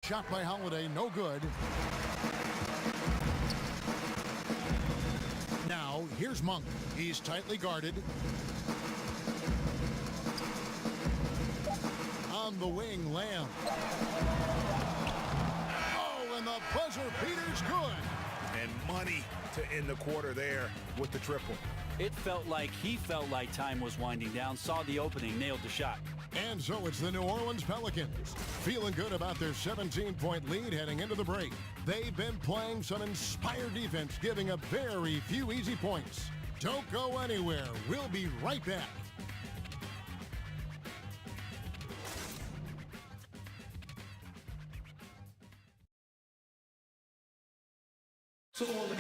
Shot by Holiday, no good. Now, here's Monk. He's tightly guarded. On the wing, Lamb. Oh, and the buzzer beater's good. And money to end the quarter there with the triple. It felt like he felt like time was winding down, saw the opening, nailed the shot. And so it's the New Orleans Pelicans, feeling good about their 17-point lead heading into the break. They've been playing some inspired defense, giving up very few easy points. Don't go anywhere. We'll be right back.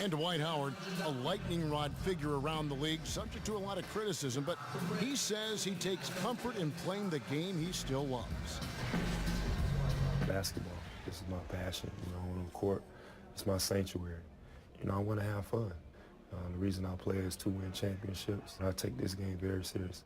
And Dwight Howard, a lightning rod figure around the league, subject to a lot of criticism, but he says he takes comfort in playing the game he still loves. Basketball, this is my passion, on the court, it's my sanctuary. I want to have fun. The reason I play is to win championships. I take this game very seriously.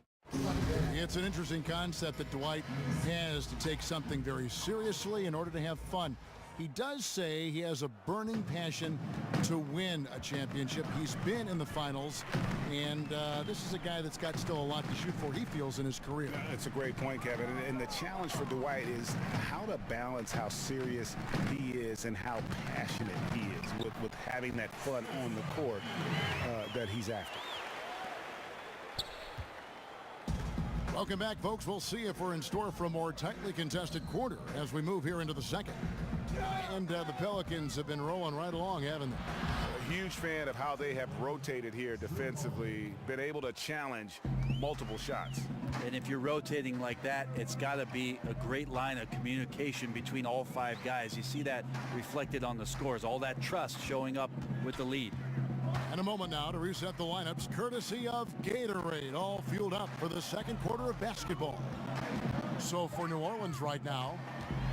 It's an interesting concept that Dwight has to take something very seriously in order to have fun. He does say he has a burning passion to win a championship. He's been in the finals, and this is a guy that's got still a lot to shoot for, he feels, in his career. That's a great point, Kevin. And the challenge for Dwight is how to balance how serious he is and how passionate he is with having that fun on the court that he's after. Welcome back, folks. We'll see if we're in store for a more tightly contested quarter as we move here into the second. And the Pelicans have been rolling right along, haven't they? A huge fan of how they have rotated here defensively, been able to challenge multiple shots. And if you're rotating like that, it's got to be a great line of communication between all five guys. You see that reflected on the scores, all that trust showing up with the lead. And a moment now to reset the lineups, courtesy of Gatorade, all fueled up for the second quarter of basketball. So for New Orleans right now,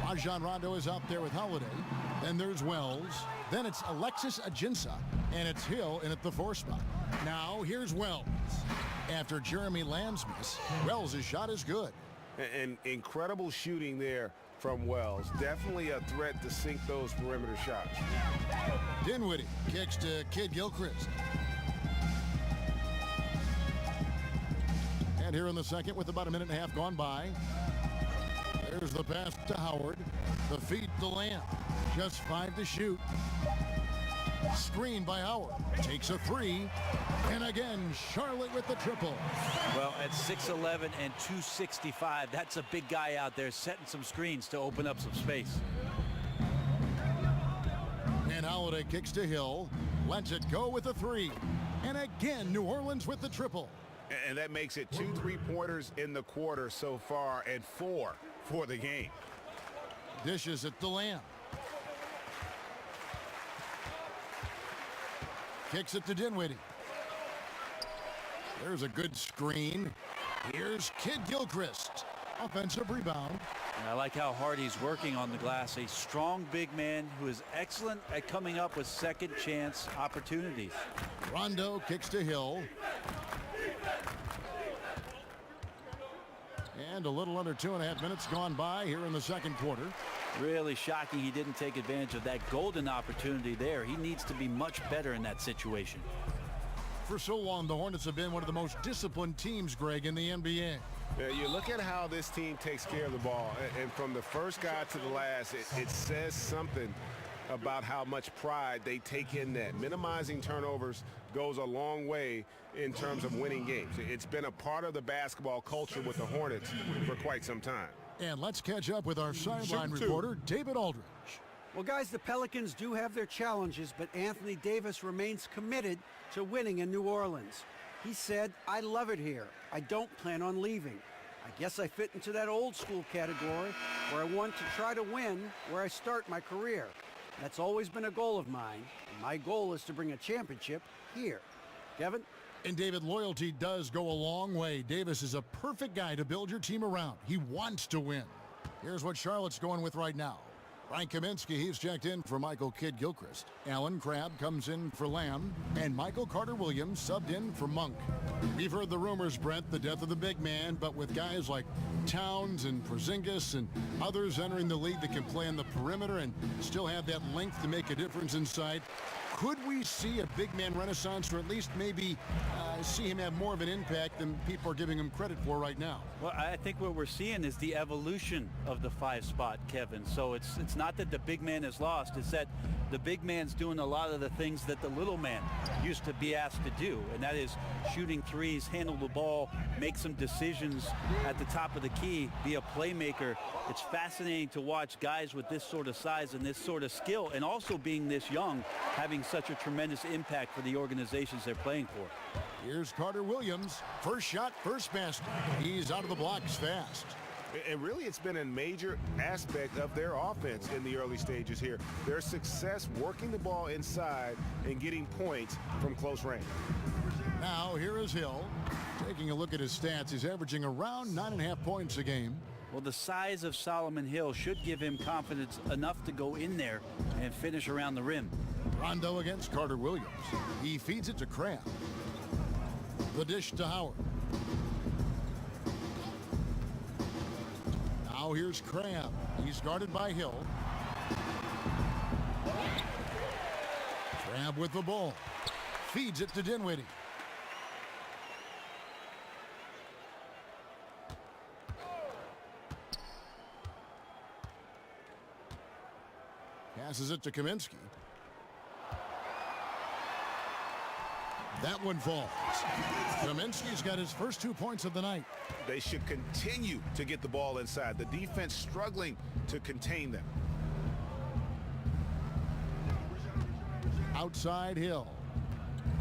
Rajon Rondo is out there with Holiday. Then there's Wells. Then it's Alexis Ajinça. And it's Hill in at the 4 spot. Now here's Wells. After Jeremy Lamb's miss, Wells' shot is good. And incredible shooting there from Wells. Definitely a threat to sink those perimeter shots. Dinwiddie kicks to Kid Gilchrist. And here in the second with about a minute and a half gone by. There's the pass to Howard. The feed to Lamb. Just 5 to shoot. Screen by Howard. Takes a 3. And again, Charlotte with the triple. Well, at 6'11" and 265, that's a big guy out there setting some screens to open up some space. And Holiday kicks to Hill. Lets it go with a 3. And again, New Orleans with the triple. And that makes it 2 3-pointers in the quarter so far and 4 for the game. Dishes it to Lamb. Kicks it to Dinwiddie. There's a good screen. Here's Kid Gilchrist. Offensive rebound. And I like how hard he's working on the glass. A strong big man who is excellent at coming up with second chance opportunities. Rondo kicks to Hill. And a little under 2.5 minutes gone by here in the second quarter. Really shocking he didn't take advantage of that golden opportunity there. He needs to be much better in that situation. For so long, the Hornets have been one of the most disciplined teams, Greg, in the NBA. Yeah, you look at how this team takes care of the ball, and from the first guy to the last, it says something about how much pride they take in that. Minimizing turnovers goes a long way in terms of winning games. It's been a part of the basketball culture with the Hornets for quite some time. And let's catch up with our sideline reporter, David Aldridge. Well, guys, the Pelicans do have their challenges, but Anthony Davis remains committed to winning in New Orleans. He said, "I love it here. I don't plan on leaving. I guess I fit into that old school category where I want to try to win where I start my career. That's always been a goal of mine, and my goal is to bring a championship here." Kevin? And David, loyalty does go a long way. Davis is a perfect guy to build your team around. He wants to win. Here's what Charlotte's going with right now. Frank Kaminsky, he's checked in for Michael Kidd-Gilchrist. Alan Crabb comes in for Lamb. And Michael Carter-Williams subbed in for Monk. We've heard the rumors, Brent, the death of the big man, but with guys like Towns and Porzingis and others entering the league that can play on the perimeter and still have that length to make a difference inside, could we see a big man renaissance, or at least maybe see him have more of an impact than people are giving him credit for right now? Well, I think what we're seeing is the evolution of the 5 spot, Kevin. So it's not that the big man is lost. It's that the big man's doing a lot of the things that the little man used to be asked to do, and that is shooting threes, handle the ball, make some decisions at the top of the key, be a playmaker. It's fascinating to watch guys with this sort of size and this sort of skill, and also being this young, having such a tremendous impact for the organizations they're playing for. Here's Carter-Williams. First shot, first basket. He's out of the blocks fast. And really, it's been a major aspect of their offense in the early stages here. Their success working the ball inside and getting points from close range. Now, here is Hill. Taking a look at his stats, he's averaging around 9.5 points a game. Well, the size of Solomon Hill should give him confidence enough to go in there and finish around the rim. Rondo against Carter-Williams. He feeds it to Crabb. The dish to Howard. Now here's Crabb. He's guarded by Hill. Crabb with the ball. Feeds it to Dinwiddie. Passes it to Kaminsky. That one falls. Kaminsky's got his first 2 points of the night. They should continue to get the ball inside. The defense struggling to contain them. Outside Hill.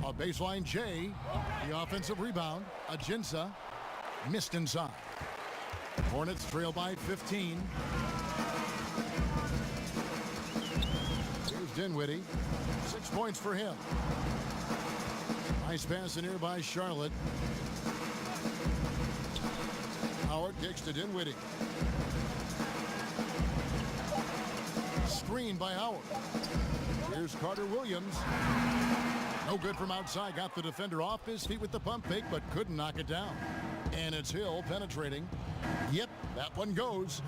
A baseline J. The offensive rebound. Ajinça missed inside. Hornets trail by 15. Here's Dinwiddie. 6 points for him. Nice pass in here by Charlotte. Howard kicks to Dinwiddie. Screen by Howard. Here's Carter-Williams. No good from outside. Got the defender off his feet with the pump fake, but couldn't knock it down. And it's Hill penetrating. Yep, that one goes.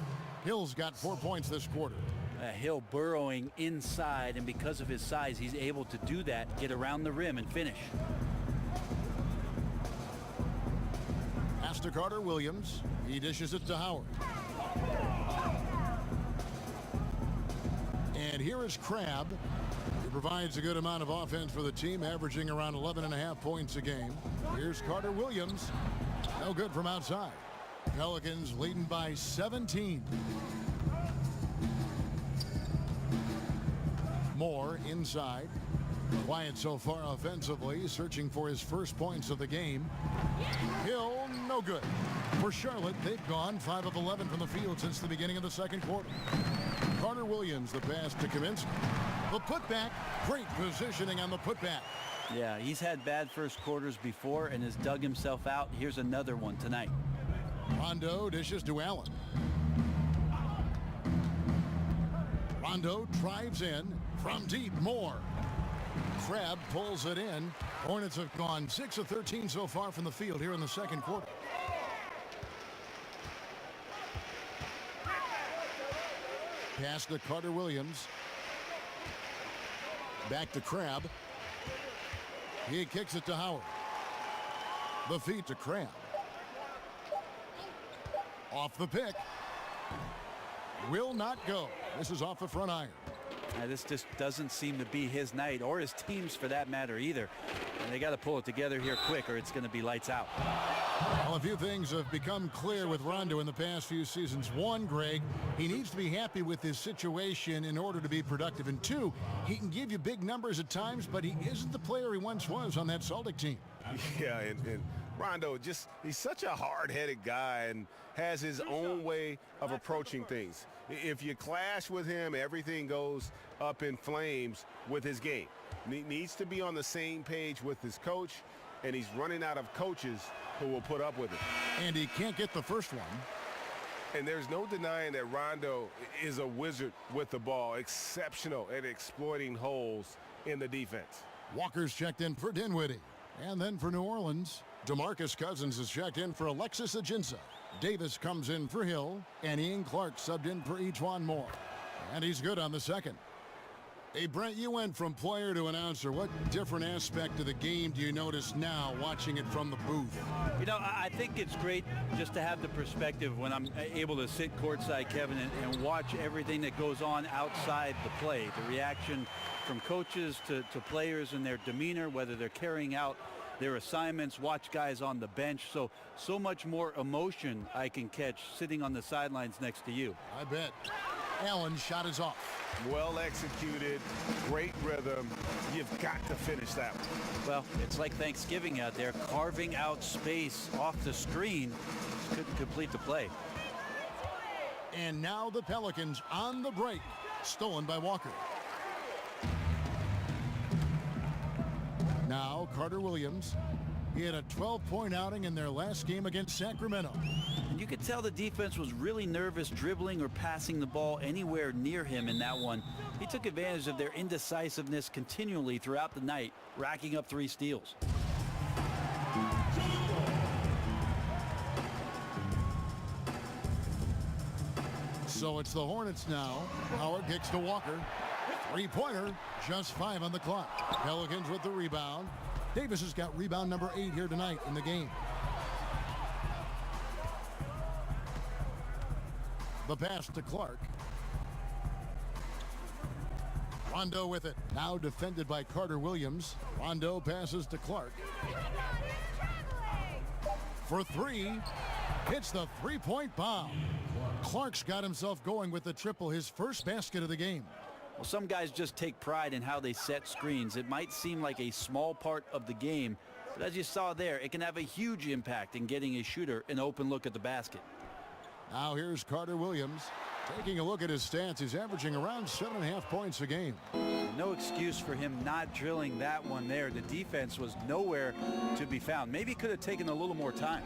Hill's got 4 points this quarter. Hill burrowing inside, and because of his size, he's able to do that, get around the rim and finish. Pass to Carter-Williams. He dishes it to Howard. And here is Crabb. He provides a good amount of offense for the team, averaging around 11.5 points a game. Here's Carter-Williams. No good from outside. Pelicans leading by 17. Moore inside. Quiet so far offensively, searching for his first points of the game. Hill, no good. For Charlotte, they've gone 5 of 11 from the field since the beginning of the second quarter. Carter-Williams, the pass to Kaminsky. The putback, great positioning on the putback. Yeah, he's had bad first quarters before and has dug himself out. Here's another one tonight. Rondo dishes to Allen. Rondo drives in from deep. Moore. Crabb pulls it in. Hornets have gone 6 of 13 so far from the field here in the second quarter. Pass to Carter-Williams. Back to Crabb. He kicks it to Howard. The feed to Crabb. Off the pick. Will not go. This is off the front iron. This just doesn't seem to be his night, or his team's for that matter either. And they got to pull it together here quick, or it's going to be lights out. Well, a few things have become clear with Rondo in the past few seasons. One, Greg, he needs to be happy with his situation in order to be productive. And two, he can give you big numbers at times, but he isn't the player he once was on that Celtic team. Yeah, and Rondo, he's such a hard-headed guy and has his own way of approaching things. If you clash with him, everything goes up in flames with his game. He needs to be on the same page with his coach, and he's running out of coaches who will put up with it. And he can't get the first one. And there's no denying that Rondo is a wizard with the ball, exceptional at exploiting holes in the defense. Walker's checked in for Dinwiddie. And then for New Orleans, DeMarcus Cousins is checked in for Alexis Ajinça. Davis comes in for Hill, and Ian Clark subbed in for Ejuan Moore. And he's good on the second. Hey, Brent, you went from player to announcer. What different aspect of the game do you notice now watching it from the booth? You know, I think it's great just to have the perspective when I'm able to sit courtside, Kevin, and watch everything that goes on outside the play. The reaction from coaches to players and their demeanor, whether they're carrying out their assignments, watch guys on the bench. So much more emotion I can catch sitting on the sidelines next to you. I bet. Allen's shot is off. Well executed, great rhythm. You've got to finish that one. Well, it's like Thanksgiving out there, carving out space off the screen. Couldn't complete the play. And now the Pelicans on the break. Stolen by Walker. Now Carter Williams. He had a 12-point outing in their last game against Sacramento. And you could tell the defense was really nervous dribbling or passing the ball anywhere near him in that one. He took advantage of their indecisiveness continually throughout the night, racking up 3 steals. So it's the Hornets now. Howard kicks to Walker. 3-pointer, just 5 on the clock. Pelicans with the rebound. Davis has got rebound number 8 here tonight in the game. The pass to Clark. Rondo with it. Now defended by Carter Williams. Rondo passes to Clark. For 3. Hits the 3-point bomb. Clark's got himself going with the triple, his first basket of the game. Well, some guys just take pride in how they set screens. It might seem like a small part of the game, but as you saw there, it can have a huge impact in getting a shooter an open look at the basket. Now here's Carter Williams. Taking a look at his stats, he's averaging around 7.5 points a game. No excuse for him not drilling that one there. The defense was nowhere to be found. Maybe could have taken a little more time.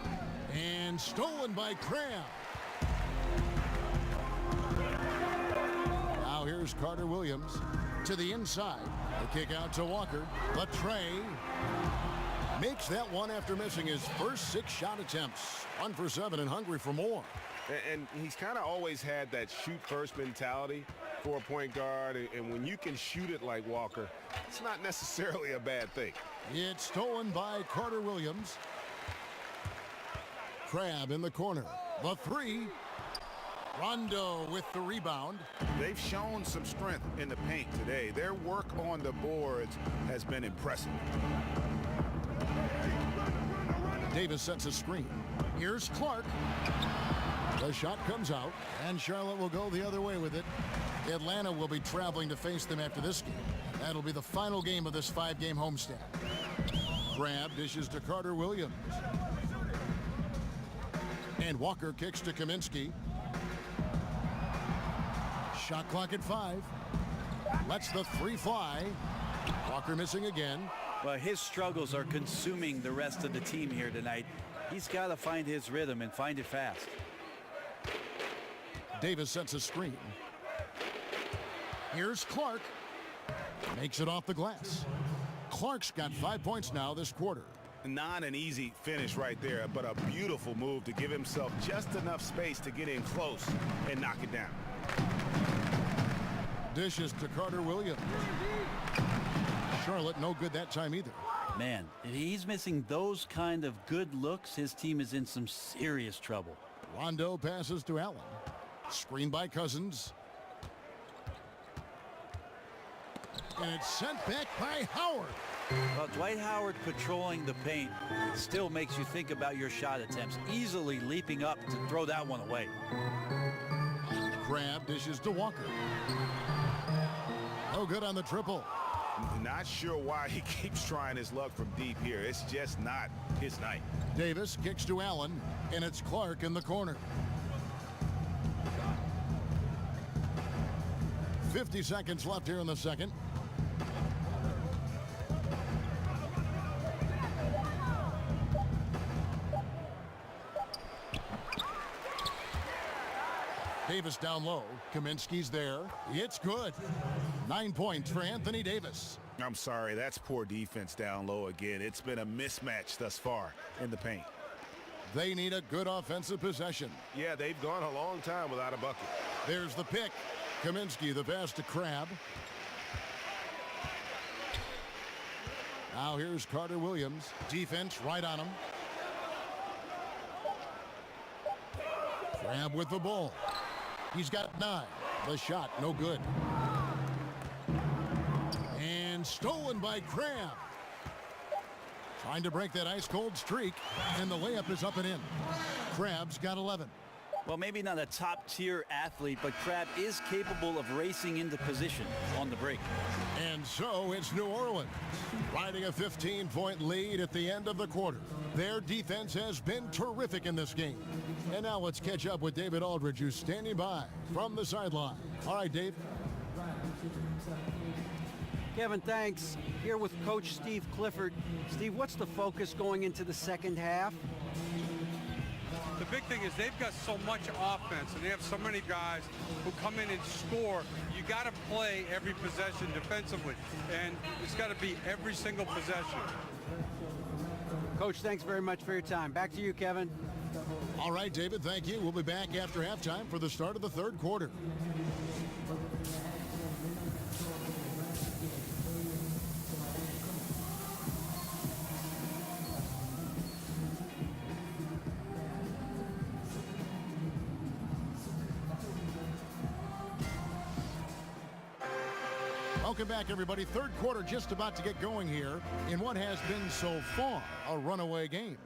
And stolen by Cram. Now here's Carter Williams to the inside. The kick out to Walker. The tray. Makes that one after missing his first 6 shot attempts. 1 for 7 and hungry for more. And he's kind of always had that shoot-first mentality for a point guard. And when you can shoot it like Walker, it's not necessarily a bad thing. It's stolen by Carter Williams. Crab in the corner. The 3. Rondo with the rebound. They've shown some strength in the paint today. Their work on the boards has been impressive. Davis sets a screen. Here's Clark. The shot comes out, and Charlotte will go the other way with it. Atlanta will be traveling to face them after this game. That'll be the final game of this 5-game homestand. Grab dishes to Carter Williams. And Walker kicks to Kaminsky. Shot clock at 5. Lets the 3 fly. Walker missing again. Well, his struggles are consuming the rest of the team here tonight. He's got to find his rhythm and find it fast. Davis sets a screen. Here's Clark. Makes it off the glass. Clark's got 5 points now this quarter. Not an easy finish right there, but a beautiful move to give himself just enough space to get in close and knock it down. Dishes to Carter Williams. Charlotte no good that time either. Man, if he's missing those kind of good looks, his team is in some serious trouble. Rondo passes to Allen. Screen by Cousins. And it's sent back by Howard. Well, Dwight Howard patrolling the paint still makes you think about your shot attempts, easily leaping up to throw that one away. Crab dishes to Walker. No good on the triple. Not sure why he keeps trying his luck from deep here. It's just not his night. Davis kicks to Allen, and it's Clark in the corner. 50 seconds left here in the second. Davis down low. Kaminsky's there. It's good. 9 points for Anthony Davis. I'm sorry, that's poor defense down low again. It's been a mismatch thus far in the paint. They need a good offensive possession. Yeah, they've gone a long time without a bucket. There's the pick. Kaminsky, the pass to Crabbe. Now here's Carter Williams. Defense right on him. Crabbe with the ball. He's got 9. The shot, no good. And stolen by Crabbe. Trying to break that ice-cold streak, and the layup is up and in. Crabbe's got 11. Well, maybe not a top-tier athlete, but Crabbe is capable of racing into position on the break. And so it's New Orleans, riding a 15-point lead at the end of the quarter. Their defense has been terrific in this game. And now let's catch up with David Aldridge, who's standing by from the sideline. All right, Dave. Kevin, thanks. Here with Coach Steve Clifford. Steve, what's the focus going into the second half? The big thing is they've got so much offense, and they have so many guys who come in and score. You got to play every possession defensively, and it's got to be every single possession. Coach, thanks very much for your time. Back to you, Kevin. All right, David, thank you. We'll be back after halftime for the start of the third quarter. Welcome back, everybody. Third quarter just about to get going here in what has been so far a runaway game.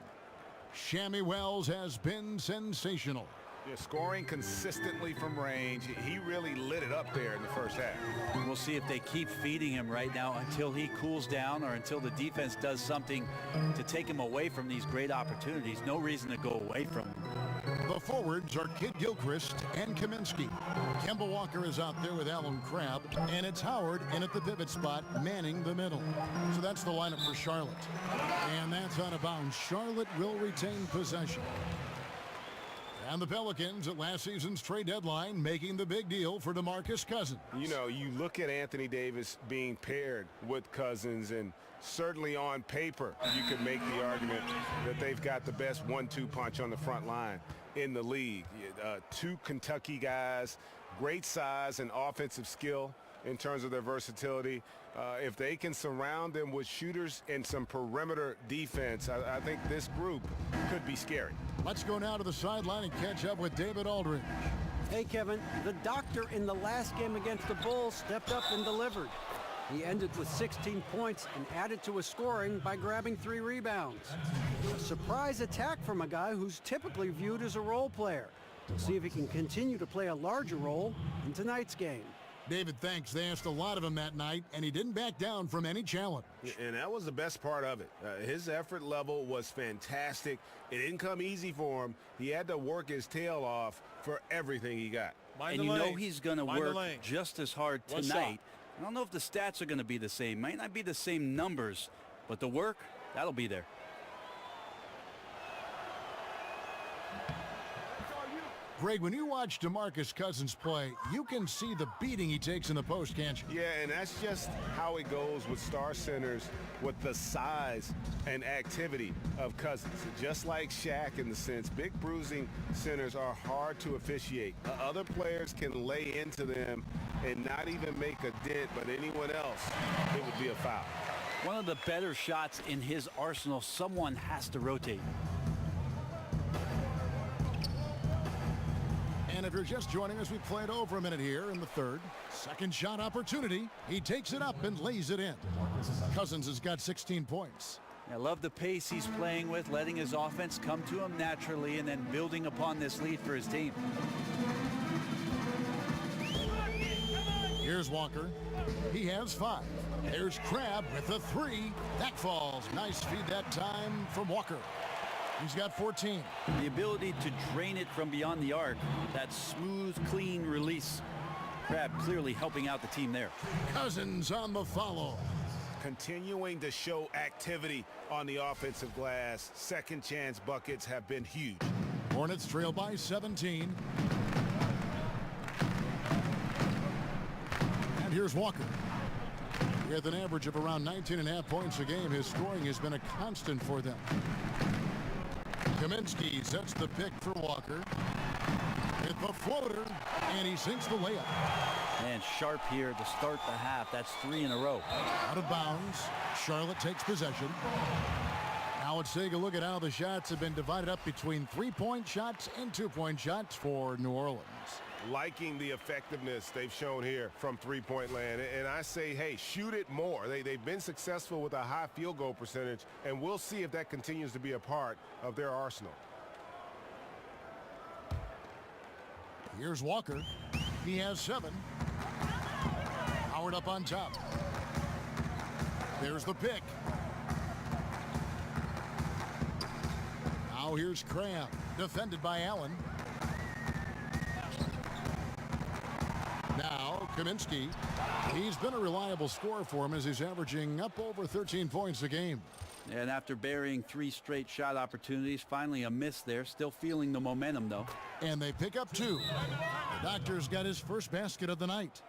Shammy Wells has been sensational. Yeah, scoring consistently from range. He really lit it up there in the first half. We'll see if they keep feeding him right now until he cools down or until the defense does something to take him away from these great opportunities. No reason to go away from him. The forwards are Kid Gilchrist and Kaminsky. Kemba Walker is out there with Alan Crabbe, and it's Howard in at the pivot spot, manning the middle. So that's the lineup for Charlotte. And that's out of bounds. Charlotte will retain possession. And the Pelicans at last season's trade deadline making the big deal for DeMarcus Cousins. You know, you look at Anthony Davis being paired with Cousins, and certainly on paper you could make the argument that they've got the best 1-2 punch on the front line in the league. Two Kentucky guys, great size and offensive skill in terms of their versatility. If they can surround them with shooters and some perimeter defense, I think this group could be scary. Let's go now to the sideline and catch up with David Aldridge. Hey, Kevin, the doctor in the last game against the Bulls stepped up and delivered. He ended with 16 points and added to his scoring by grabbing 3 rebounds. A surprise attack from a guy who's typically viewed as a role player. We'll see if he can continue to play a larger role in tonight's game. David, thanks. They asked a lot of him that night, and he didn't back down from any challenge. And that was the best part of it. His effort level was fantastic. It didn't come easy for him. He had to work his tail off for everything he got. And you know he's going to work just as hard tonight. I don't know if the stats are going to be the same. Might not be the same numbers, but the work, that'll be there. Greg, when you watch DeMarcus Cousins play, you can see the beating he takes in the post, can't you? Yeah, and that's just how it goes with star centers, with the size and activity of Cousins. Just like Shaq in the sense, big bruising centers are hard to officiate. Other players can lay into them and not even make a dent, but anyone else, it would be a foul. One of the better shots in his arsenal. Someone has to rotate. And if you're just joining us, we played over a minute here in the third. Second shot opportunity. He takes it up and lays it in. Cousins has got 16 points. I love the pace he's playing with, letting his offense come to him naturally and then building upon this lead for his team. Here's Walker. He has 5. There's Crabbe with a 3. That falls. Nice feed that time from Walker. He's got 14. The ability to drain it from beyond the arc, that smooth, clean release. Crabbe clearly helping out the team there. Cousins on the follow. Continuing to show activity on the offensive glass. Second chance buckets have been huge. Hornets trail by 17. And here's Walker. With an average of around 19.5 points a game, his scoring has been a constant for them. Kaminsky sets the pick for Walker. With the floater, and he sinks the layup. And sharp here to start the half. That's 3 in a row. Out of bounds. Charlotte takes possession. Now let's take a look at how the shots have been divided up between 3-point shots and 2-point shots for New Orleans. Liking the effectiveness they've shown here from three-point land. And I say, hey, shoot it more. They've been successful with a high field goal percentage, and we'll see if that continues to be a part of their arsenal. Here's Walker. He has 7. Howard up on top. There's the pick. Now here's Cram, defended by Allen. Now Kaminsky. He's been a reliable scorer for him as he's averaging up over 13 points a game. And after burying 3 straight shot opportunities, finally a miss there. Still feeling the momentum, though. And they pick up 2. The Doctor's got his first basket of the night.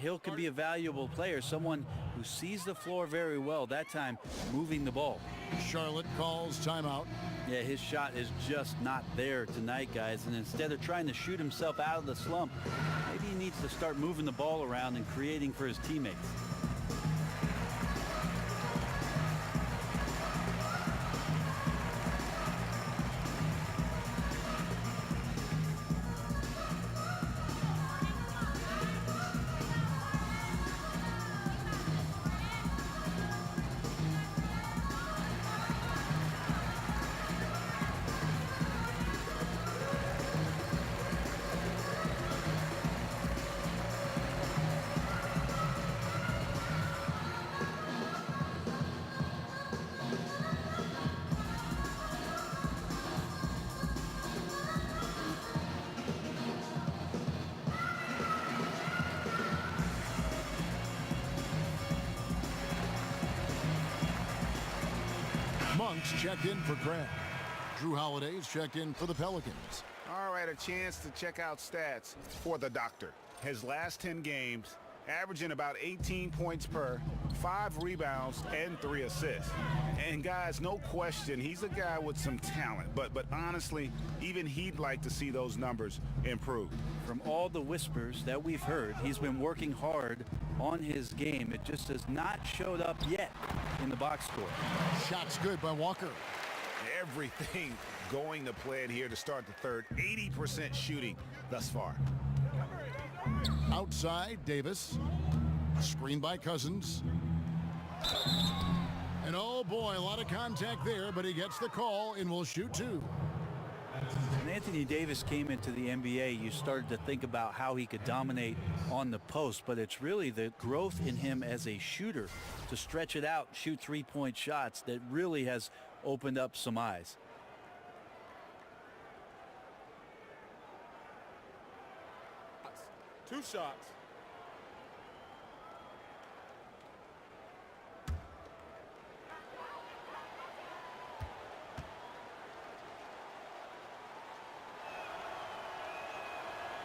Hill could be a valuable player, someone who sees the floor very well, that time moving the ball. Charlotte calls timeout. Yeah, his shot is just not there tonight, guys. And instead of trying to shoot himself out of the slump, maybe he needs to start moving the ball around and creating for his teammates. Monk's checked in for Craig. Drew Holiday's checked in for the Pelicans. All right, a chance to check out stats for the Doctor. His last 10 games, averaging about 18 points per, 5 rebounds, and 3 assists. And guys, no question, he's a guy with some talent. But honestly, even he'd like to see those numbers improve. From all the whispers that we've heard, he's been working hard on his game. It just has not showed up yet in the box score. Shots good by Walker. Everything going to plan here to start the third. 80% shooting thus far. Outside, Davis. Screen by Cousins. And oh boy, a lot of contact there, but he gets the call and will shoot 2. When Anthony Davis came into the NBA, you started to think about how he could dominate on the post, but it's really the growth in him as a shooter to stretch it out, shoot 3-point shots that really has opened up some eyes. Two shots.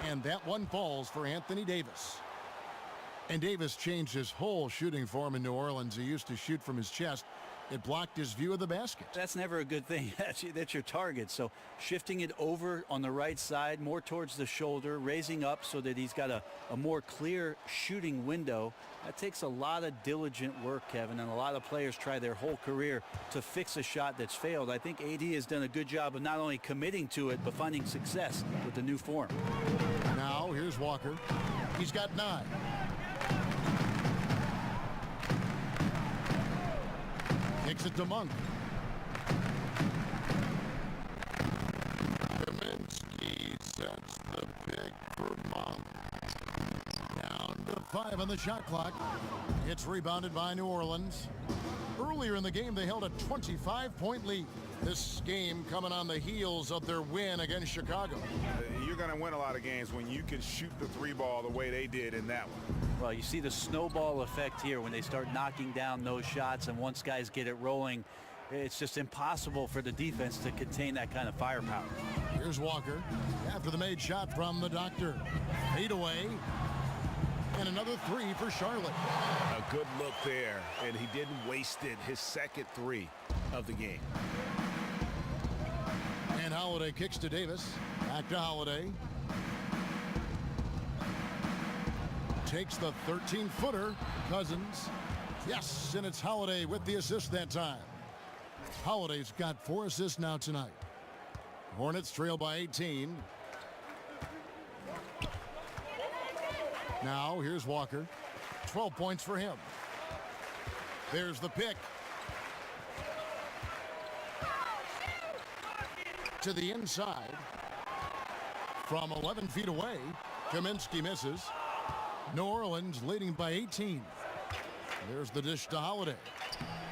And that one falls for Anthony Davis. And Davis changed his whole shooting form in New Orleans. He used to shoot from his chest. It blocked his view of the basket. That's never a good thing. That's your target. So shifting it over on the right side, more towards the shoulder, raising up so that he's got a more clear shooting window. That takes a lot of diligent work, Kevin, and a lot of players try their whole career to fix a shot that's failed. I think AD has done a good job of not only committing to it, but finding success with the new form. Now, here's Walker. He's got 9. Kicks it to Monk. Kaminsky sets the pick for Monk. Down to 5 on the shot clock. It's rebounded by New Orleans. Earlier in the game, they held a 25-point lead. This game coming on the heels of their win against Chicago. You're going to win a lot of games when you can shoot the 3 ball the way they did in that one. Well, you see the snowball effect here when they start knocking down those shots, and once guys get it rolling, it's just impossible for the defense to contain that kind of firepower. Here's Walker after the made shot from the Doctor. Fade away. And another three for Charlotte. A good look there, and he didn't waste it. His second three of the game. And Holiday kicks to Davis. Back to Holiday. Takes the 13-footer. Cousins. Yes, and it's Holiday with the assist that time. Holiday's got 4 assists now tonight. Hornets trail by 18. Now here's Walker. 12 points for him. There's the pick. To the inside. From 11 feet away, Kaminsky misses. New Orleans leading by 18. There's the dish to Holiday.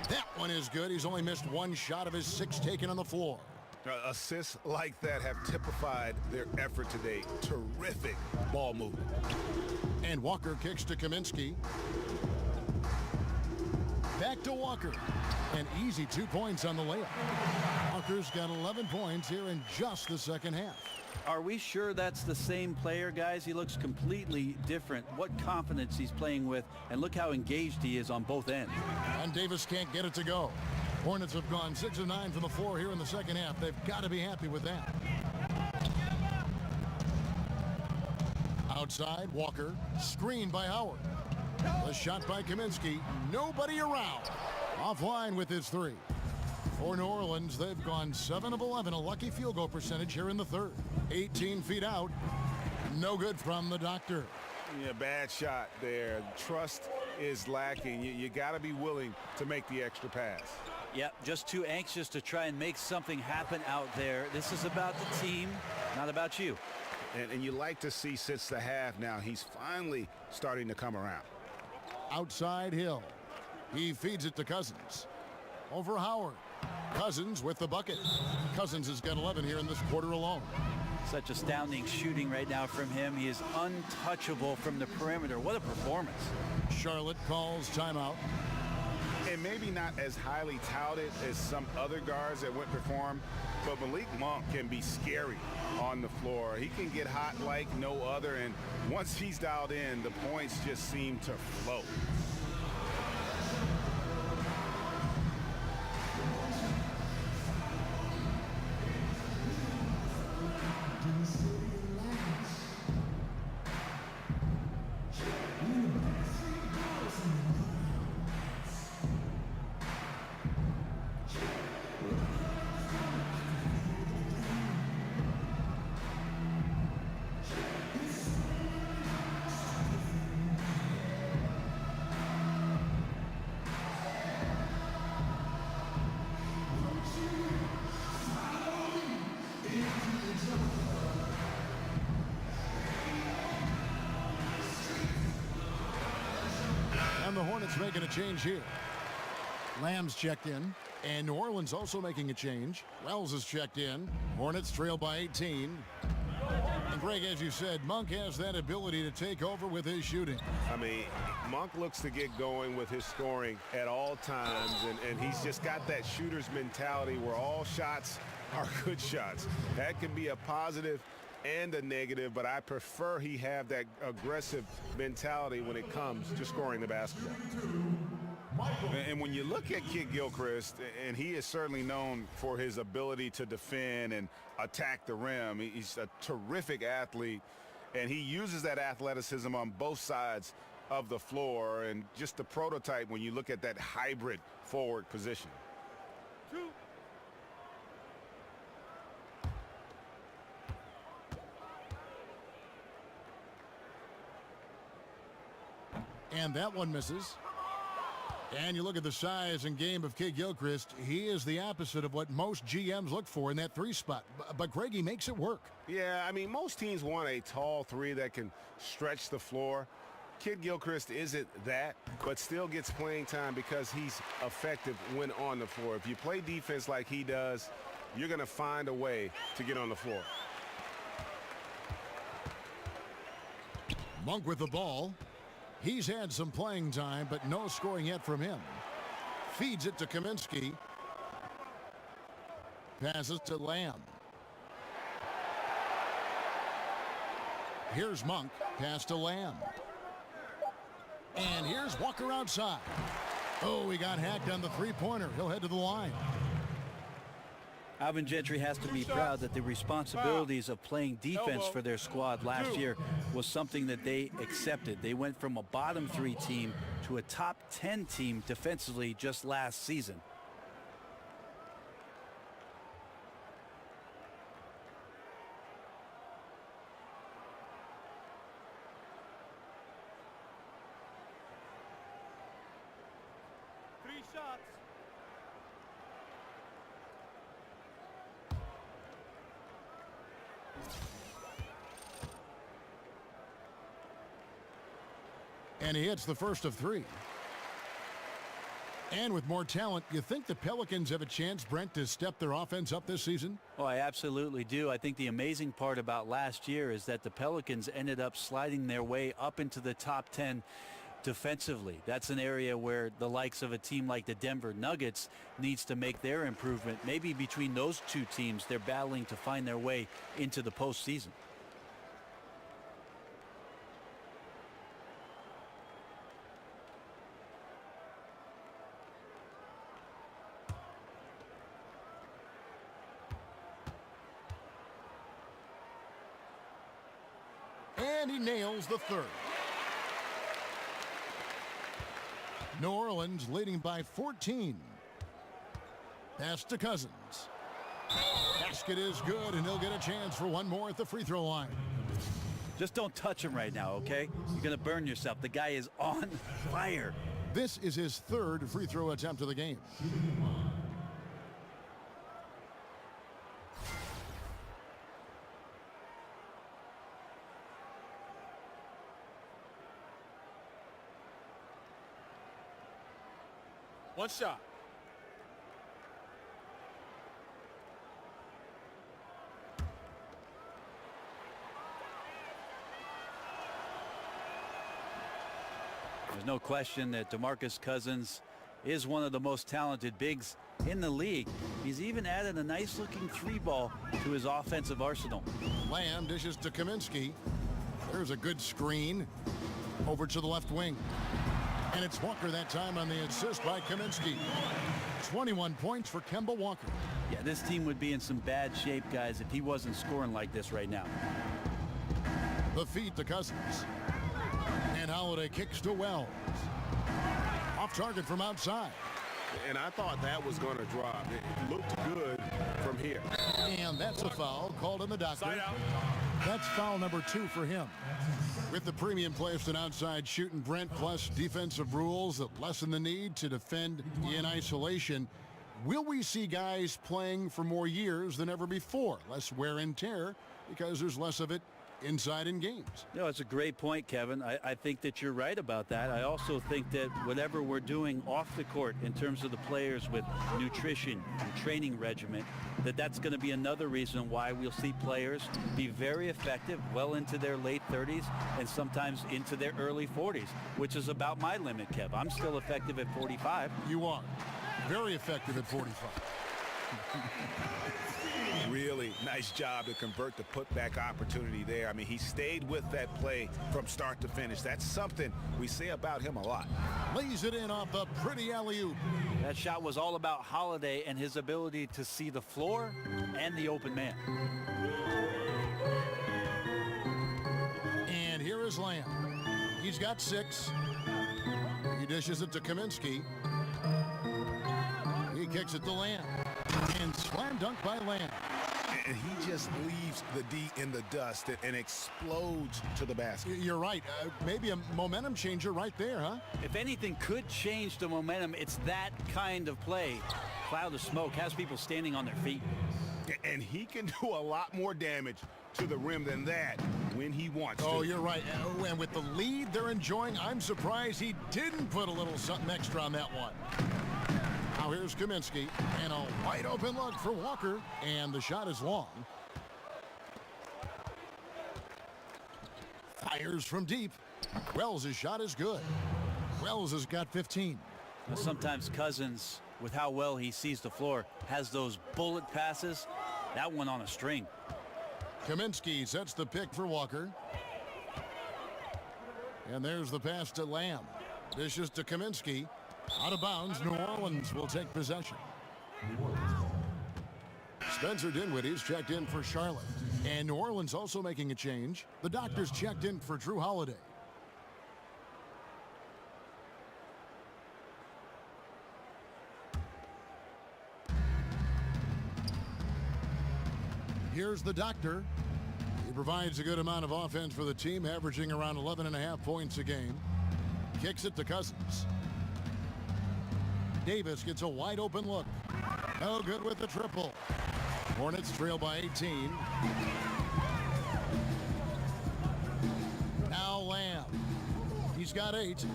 That one is good. He's only missed 1 shot of his 6 taken on the floor. Assists like that have typified their effort today. Terrific ball movement. And Walker kicks to Kaminsky. Back to Walker. An easy 2 points on the layup. Walker's got 11 points here in just the second half. Are we sure that's the same player, guys? He looks completely different. What confidence he's playing with, and look how engaged he is on both ends. And Davis can't get it to go. Hornets have gone 6 of 9 from the floor here in the second half. They've got to be happy with that. Outside, Walker, screened by Howard. The shot by Kaminsky, nobody around. Offline with his 3. For New Orleans, they've gone 7 of 11, a lucky field goal percentage here in the third. 18 feet out, no good from the doctor. Yeah, bad shot there. Trust is lacking. You got to be willing to make the extra pass. Yep, just too anxious to try and make something happen out there. This is about the team, not about you. And you like to see since the half now, he's finally starting to come around. Outside Hill. He feeds it to Cousins. Over Howard. Cousins with the bucket. Cousins has got 11 here in this quarter alone. Such astounding shooting right now from him. He is untouchable from the perimeter. What a performance. Charlotte calls timeout. And maybe not as highly touted as some other guards that went before him, but Malik Monk can be scary on the floor. He can get hot like no other, and once he's dialed in, the points just seem to flow. And the Hornets making a change here. Lamb's checked in, and New Orleans also making a change. Wells is checked in. Hornets trail by 18. And Greg, as you said, Monk has that ability to take over with his shooting. I mean, Monk looks to get going with his scoring at all times, and he's just got that shooter's mentality where all shots are good shots. That can be a positive and a negative, but I prefer he have that aggressive mentality when it comes to scoring the basketball. And when you look at Kid Gilchrist, and he is certainly known for his ability to defend and attack the rim. He's a terrific athlete, and he uses that athleticism on both sides of the floor, and just the prototype when you look at that hybrid forward position. And that one misses. And you look at the size and game of Kid Gilchrist, he is the opposite of what most GMs look for in that 3 spot. But Greg, he makes it work. Yeah, I mean, most teams want a tall 3 that can stretch the floor. Kid Gilchrist isn't that, but still gets playing time because he's effective when on the floor. If you play defense like he does, you're going to find a way to get on the floor. Monk with the ball. He's had some playing time, but no scoring yet from him. Feeds it to Kaminsky. Passes to Lamb. Here's Monk. Pass to Lamb. And here's Walker outside. Oh, he got hacked on the three-pointer. He'll head to the line. Alvin Gentry has to be proud that the responsibilities of playing defense for their squad last year was something that they accepted. They went from a bottom 3 team to a top 10 team defensively just last season. And he hits the first of 3. And with more talent, you think the Pelicans have a chance, Brent, to step their offense up this season? Oh, I absolutely do. I think the amazing part about last year is that the Pelicans ended up sliding their way up into the top 10 defensively. That's an area where the likes of a team like the Denver Nuggets needs to make their improvement. Maybe between those two teams, they're battling to find their way into the postseason. And he nails the third. New Orleans leading by 14. Pass to Cousins. Basket is good, and he'll get a chance for one more at the free throw line. Just don't touch him right now, okay? You're going to burn yourself. The guy is on fire. This is his third free throw attempt of the game. One shot. There's no question that DeMarcus Cousins is one of the most talented bigs in the league. He's even added a nice-looking 3-ball to his offensive arsenal. Lamb dishes to Kaminsky. There's a good screen over to the left wing. And it's Walker that time on the assist by Kaminsky. 21 points for Kemba Walker. Yeah, this team would be in some bad shape, guys, if he wasn't scoring like this right now. The feed to Cousins. And Holiday kicks to Wells. Off target from outside. And I thought that was going to drop. It looked good from here. And that's a foul called in the doctor. That's foul number 2 for him. With the premium placed an outside shooting, Brent, plus defensive rules that lessen the need to defend in isolation, will we see guys playing for more years than ever before? Less wear and tear because there's less of it inside in games. No, it's a great point, Kevin. I think that you're right about that. I also think that whatever we're doing off the court in terms of the players with nutrition and training regimen, that's going to be another reason why we'll see players be very effective well into their late 30s and sometimes into their early 40s, which is about my limit, Kev. I'm still effective at 45. You are. Very effective at 45. Really nice job to convert the putback opportunity there. I mean, he stayed with that play from start to finish. That's something we say about him a lot. Lays it in off the pretty alley-oop. That shot was all about Holiday and his ability to see the floor and the open man. And here is Lamb. He's got 6. He dishes it to Kaminsky. He kicks it to Lamb. And slam dunk by Lamb. And he just leaves the D in the dust and explodes to the basket. You're right. Maybe a momentum changer right there, huh? If anything could change the momentum, it's that kind of play. Cloud of smoke has people standing on their feet. And he can do a lot more damage to the rim than that when he wants to. Oh, you're right. And with the lead they're enjoying, I'm surprised he didn't put a little something extra on that one. Now here's Kaminsky, and a wide open look for Walker, and the shot is long. Fires from deep. Wells' shot is good. Wells has got 15. Now, sometimes Cousins, with how well he sees the floor, has those bullet passes. That one on a string. Kaminsky sets the pick for Walker. And there's the pass to Lamb. Dishes to Kaminsky. Out of bounds. New Orleans will take possession. Spencer Dinwiddie's checked in for Charlotte. And New Orleans also making a change. The doctor's checked in for Drew Holiday. Here's the doctor. He provides a good amount of offense for the team, averaging around 11.5 points a game. Kicks it to Cousins. Davis gets a wide open look. No good with the triple. Hornets trail by 18. Now Lamb. He's got 8.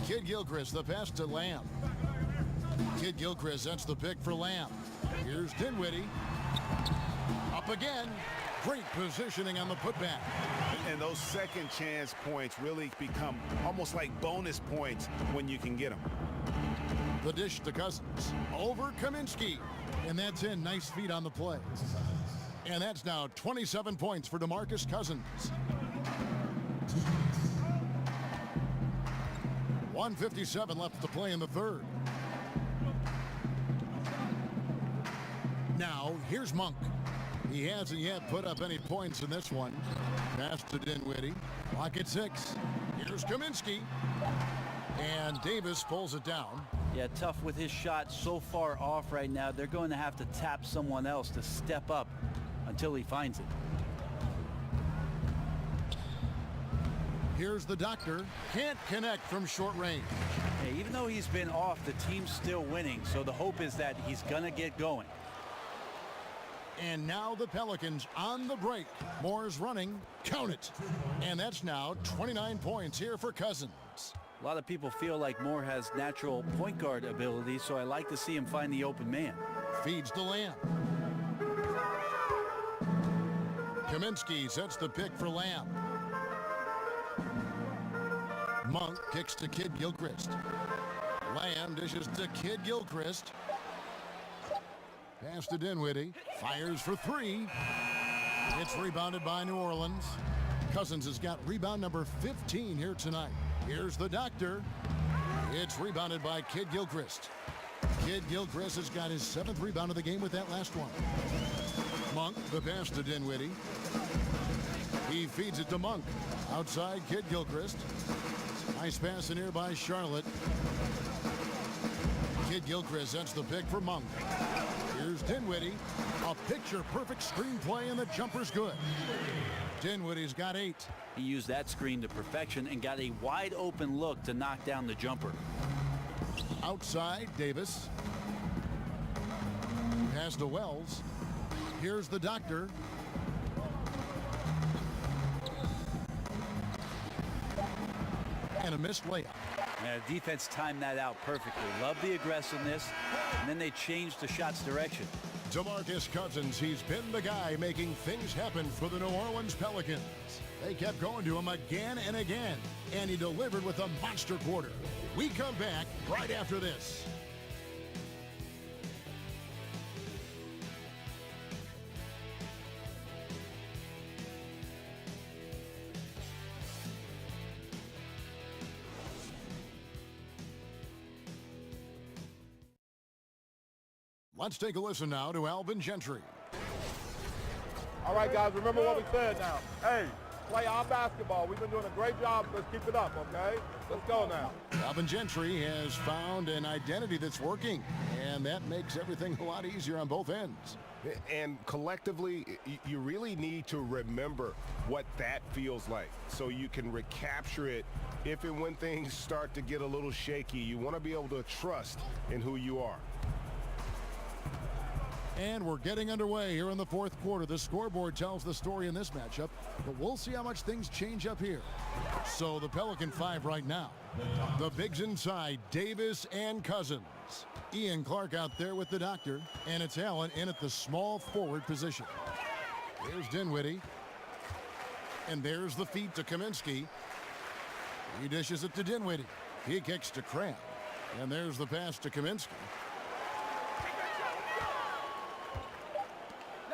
Kid Gilchrist, the pass to Lamb. Kid Gilchrist, that's the pick for Lamb. Here's Dinwiddie. Up again. Great positioning on the putback. And those second chance points really become almost like bonus points when you can get them. The dish to Cousins. Over Kaminsky. And that's in. Nice feet on the play. And that's now 27 points for DeMarcus Cousins. 1:57 left to play in the third. Now, here's Monk. He hasn't yet put up any points in this one. Pass to Dinwiddie. Clock at 6. Here's Kaminsky. And Davis pulls it down. Yeah, tough with his shot so far off right now. They're going to have to tap someone else to step up until he finds it. Here's the doctor. Can't connect from short range. Hey, even though he's been off, the team's still winning. So the hope is that he's going to get going. And now the Pelicans on the break. Moore's running. Count it. And that's now 29 points here for Cousins. A lot of people feel like Moore has natural point guard ability, so I like to see him find the open man. Feeds to Lamb. Kaminsky sets the pick for Lamb. Monk kicks to Kid Gilchrist. Lamb dishes to Kid Gilchrist. Pass to Dinwiddie. Fires for 3. It's rebounded by New Orleans. Cousins has got rebound number 15 here tonight. Here's the doctor. It's rebounded by Kid Gilchrist. Kid Gilchrist has got his 7th rebound of the game with that last one. Monk, the pass to Dinwiddie. He feeds it to Monk. Outside, Kid Gilchrist. Nice pass in here by Charlotte. Kid Gilchrist, that's the pick for Monk. Here's Dinwiddie. A picture-perfect screenplay, and the jumper's good. Dinwiddie's got 8. He used that screen to perfection and got a wide open look to knock down the jumper. Outside, Davis. Pass to Wells. Here's the doctor. And a missed layup. Yeah, defense timed that out perfectly. Love the aggressiveness, and then they changed the shot's direction. DeMarcus Cousins, he's been the guy making things happen for the New Orleans Pelicans. They kept going to him again and again, and he delivered with a monster quarter. We come back right after this. Let's take a listen now to Alvin Gentry. All right, guys, remember what we said now. Hey, play our basketball. We've been doing a great job. Let's keep it up, okay? Let's go now. Alvin Gentry has found an identity that's working, and that makes everything a lot easier on both ends. And collectively, you really need to remember what that feels like so you can recapture it if and when things start to get a little shaky. You want to be able to trust in who you are. And we're getting underway here in the fourth quarter. The scoreboard tells the story in this matchup, but we'll see how much things change up here. So the Pelican 5 right now. The bigs inside, Davis and Cousins. Ian Clark out there with the doctor, and it's Allen in at the small forward position. Here's Dinwiddie. And there's the feed to Kaminsky. He dishes it to Dinwiddie. He kicks to Crab. And there's the pass to Kaminsky.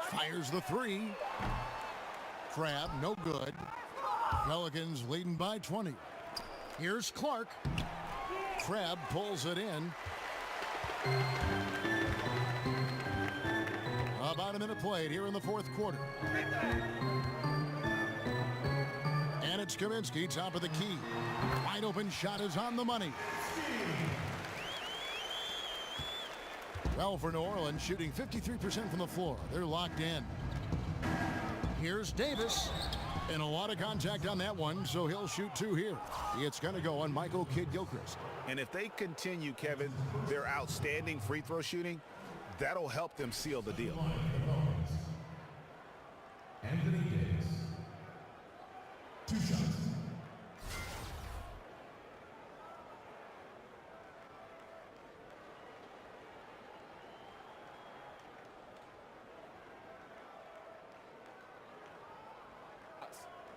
Fires the 3. Crab, no good. Pelicans leading by 20. Here's Clark. Crab pulls it in. About a minute played here in the fourth quarter. And it's Kaminsky, top of the key. Wide open shot is on the money. Well, for New Orleans, shooting 53% from the floor. They're locked in. Here's Davis. And a lot of contact on that one, so he'll shoot 2 here. It's going to go on Michael Kidd-Gilchrist. And if they continue, Kevin, their outstanding free throw shooting, that'll help them seal the deal. Anthony Davis. 2 shots.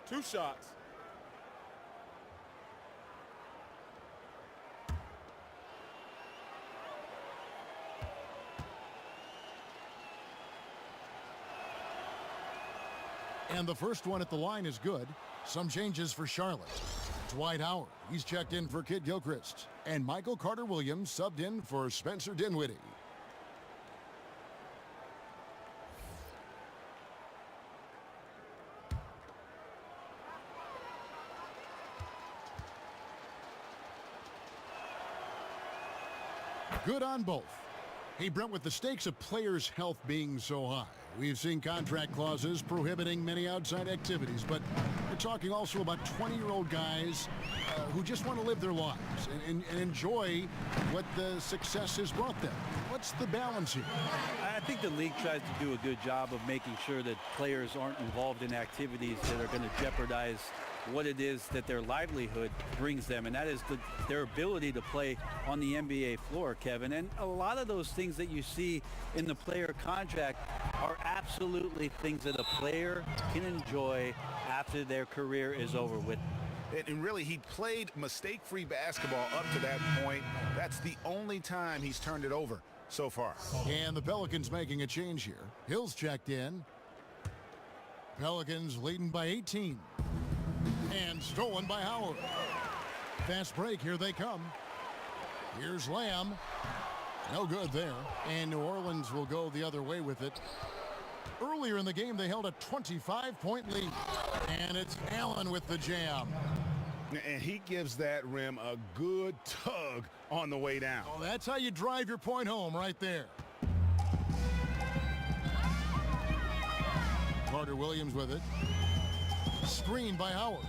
Two shots. And the first one at the line is good. Some changes for Charlotte. Dwight Howard, he's checked in for Kidd-Gilchrist. And Michael Carter-Williams subbed in for Spencer Dinwiddie. Good on both. Hey, Brent, with the stakes of players' health being so high, we've seen contract clauses prohibiting many outside activities, but we're talking also about 20-year-old guys who just want to live their lives and enjoy what the success has brought them. What's the balance here? I think the league tries to do a good job of making sure that players aren't involved in activities that are going to jeopardize what it is that their livelihood brings them, and that is their ability to play on the NBA floor, Kevin. And a lot of those things that you see in the player contract are absolutely things that a player can enjoy after their career is over with. And really, he played mistake-free basketball up to that point. That's the only time he's turned it over so far. And the Pelicans making a change here. Hill's checked in. Pelicans leading by 18. And stolen by Howard. Fast break, here they come. Here's Lamb. No good there. And New Orleans will go the other way with it. Earlier in the game, they held a 25-point lead. And it's Allen with the jam. And he gives that rim a good tug on the way down. Oh, that's how you drive your point home right there. Carter-Williams with it. Screen by Howard.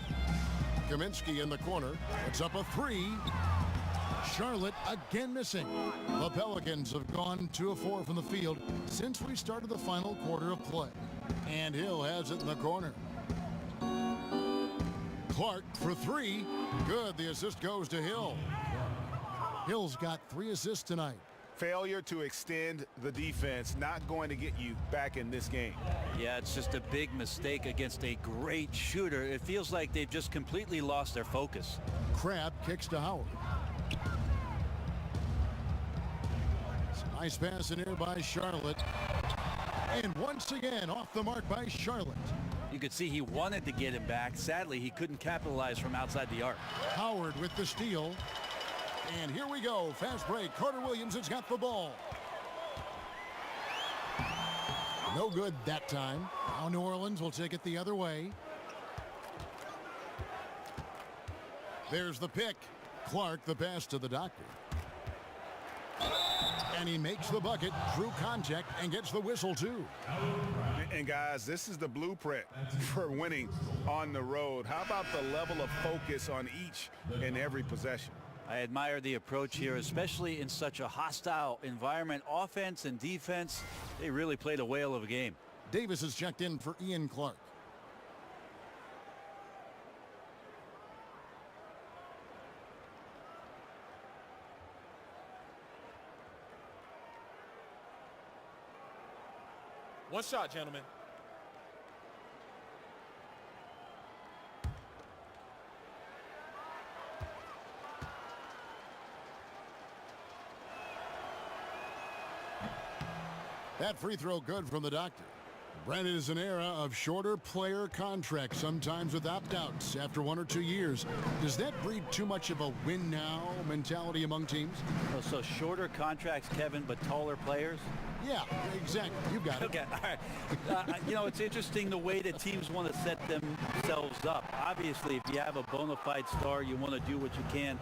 Kaminsky in the corner. It's up a 3. Charlotte again missing. The Pelicans have gone 2 of 4 from the field since we started the final quarter of play. And Hill has it in the corner. Clark for 3. Good. The assist goes to Hill. Hill's got 3 assists tonight. Failure to extend the defense, not going to get you back in this game. Yeah, it's just a big mistake against a great shooter. It feels like they've just completely lost their focus. Crab kicks to Howard. It's a nice pass in here by Charlotte. And once again, off the mark by Charlotte. You could see he wanted to get him back. Sadly, he couldn't capitalize from outside the arc. Howard with the steal. And here we go. Fast break. Carter-Williams has got the ball. No good that time. Now New Orleans will take it the other way. There's the pick. Clark, the pass to the doctor. And he makes the bucket, through contact, and gets the whistle too. And guys, this is the blueprint for winning on the road. How about the level of focus on each and every possession? I admire the approach here, especially in such a hostile environment. Offense and defense, they really played a whale of a game. Davis is checked in for Ian Clark. One shot, gentlemen. That free throw good from the doctor. Brandon, is an era of shorter player contracts, sometimes with opt-outs after 1 or 2 years. Does that breed too much of a win-now mentality among teams? Oh, so shorter contracts, Kevin, but taller players? Yeah, exactly. You got it. Okay, all right. You know, it's interesting the way that teams want to set themselves up. Obviously, if you have a bona fide star, you want to do what you can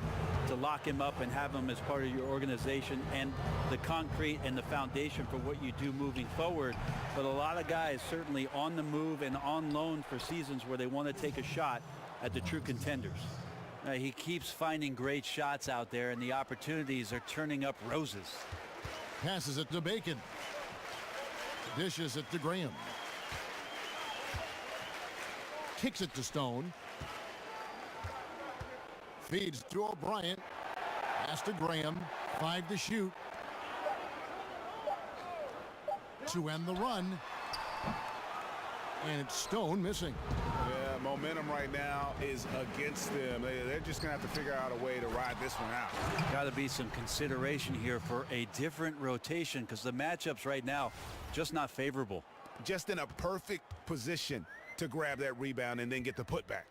to lock him up and have him as part of your organization and the concrete and the foundation for what you do moving forward. But a lot of guys certainly on the move and on loan for seasons where they want to take a shot at the true contenders. He keeps finding great shots out there, and the opportunities are turning up roses. Passes it to Bacon. Dishes it to Graham. Kicks it to Stone. Feeds to O'Brien. Pass to Graham. 5 to shoot. To end the run. And it's Stone missing. Yeah, momentum right now is against them. They're just going to have to figure out a way to ride this one out. Got to be some consideration here for a different rotation because the matchups right now just not favorable. Just in a perfect position to grab that rebound and then get the putback.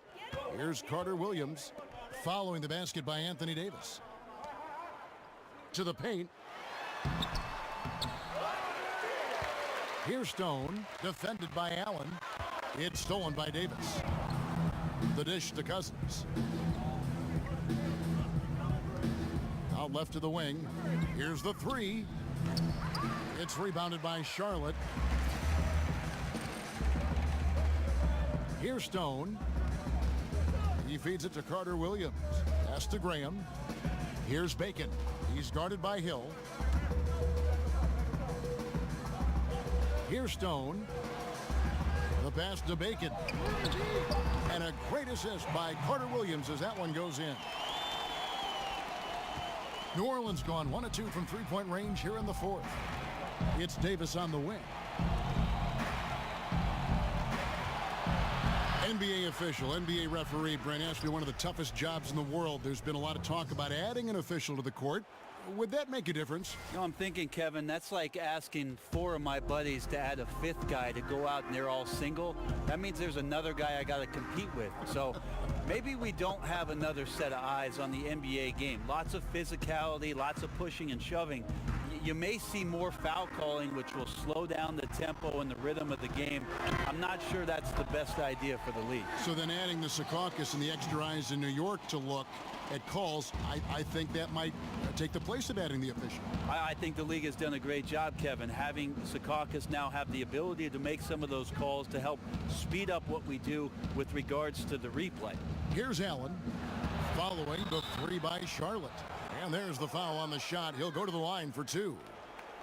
Here's Carter Williams following the basket by Anthony Davis. To the paint. Here's Stone, defended by Allen. It's stolen by Davis. The dish to Cousins. Out left to the wing. Here's the three. It's rebounded by Charlotte. Here's Stone. He feeds it to Carter Williams. Pass to Graham. Here's Bacon. He's guarded by Hill. Here's Stone. The pass to Bacon. And a great assist by Carter Williams as that one goes in. New Orleans gone 1 of 2 from three-point range here in the fourth. It's Davis on the wing. NBA official, NBA referee, Brent, has to be one of the toughest jobs in the world. There's been a lot of talk about adding an official to the court. Would that make a difference? You know, I'm thinking, Kevin, that's like asking 4 of my buddies to add a 5th guy to go out and they're all single. That means there's another guy I got to compete with. So maybe we don't have another set of eyes on the NBA game. Lots of physicality, lots of pushing and shoving. You may see more foul calling, which will slow down the tempo and the rhythm of the game. I'm not sure that's the best idea for the league. So then adding the Secaucus and the extra eyes in New York to look at calls, I think that might take the place of adding the official. I think the league has done a great job, Kevin, having Secaucus now have the ability to make some of those calls to help speed up what we do with regards to the replay. Here's Allen following the three by Charlotte. And there's the foul on the shot. He'll go to the line for 2.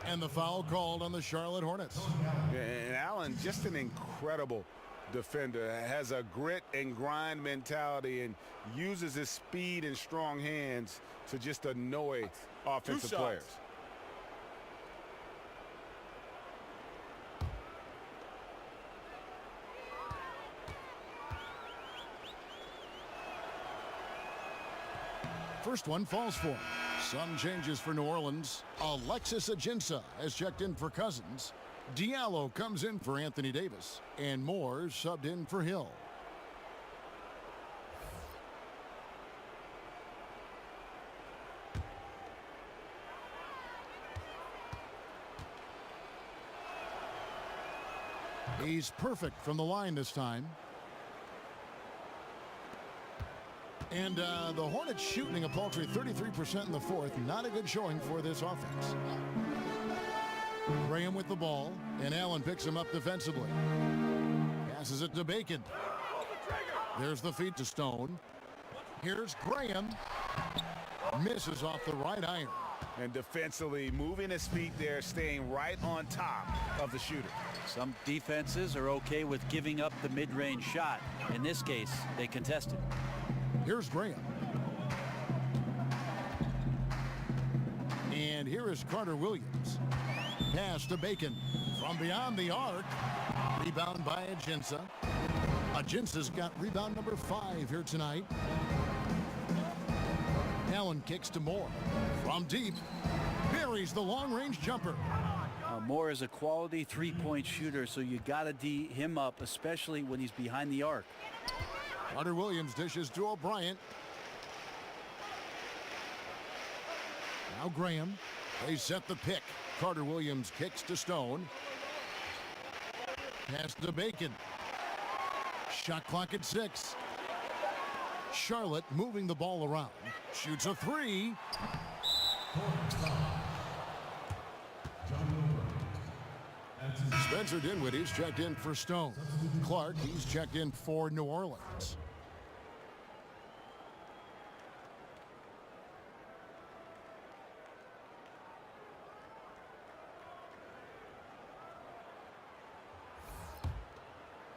And the foul called on the Charlotte Hornets. And Allen, just an incredible defender, has a grit and grind mentality and uses his speed and strong hands to just annoy offensive players. First one falls for him. Some changes for New Orleans. Alexis Ajinça has checked in for Cousins. Diallo comes in for Anthony Davis. And Moore subbed in for Hill. He's perfect from the line this time. And the Hornets shooting a paltry 33% in the fourth. Not a good showing for this offense. Graham with the ball, and Allen picks him up defensively. Passes it to Bacon. There's the feed to Stone. Here's Graham. Misses off the right iron. And defensively, moving his feet there, staying right on top of the shooter. Some defenses are okay with giving up the mid-range shot. In this case, they contested. Here's Graham. And here is Carter Williams. Pass to Bacon from beyond the arc. Rebound by Ajinça. Ajinça's got rebound number 5 here tonight. Allen kicks to Moore. From deep, buries the long-range jumper. Moore is a quality three-point shooter, so you got to D him up, especially when he's behind the arc. Carter Williams dishes to O'Brien. Now Graham. They set the pick. Carter Williams kicks to Stone. Pass to Bacon. Shot clock at 6. Charlotte moving the ball around. Shoots a three. Spencer Dinwiddie's checked in for Stone. Clark, he's checked in for New Orleans.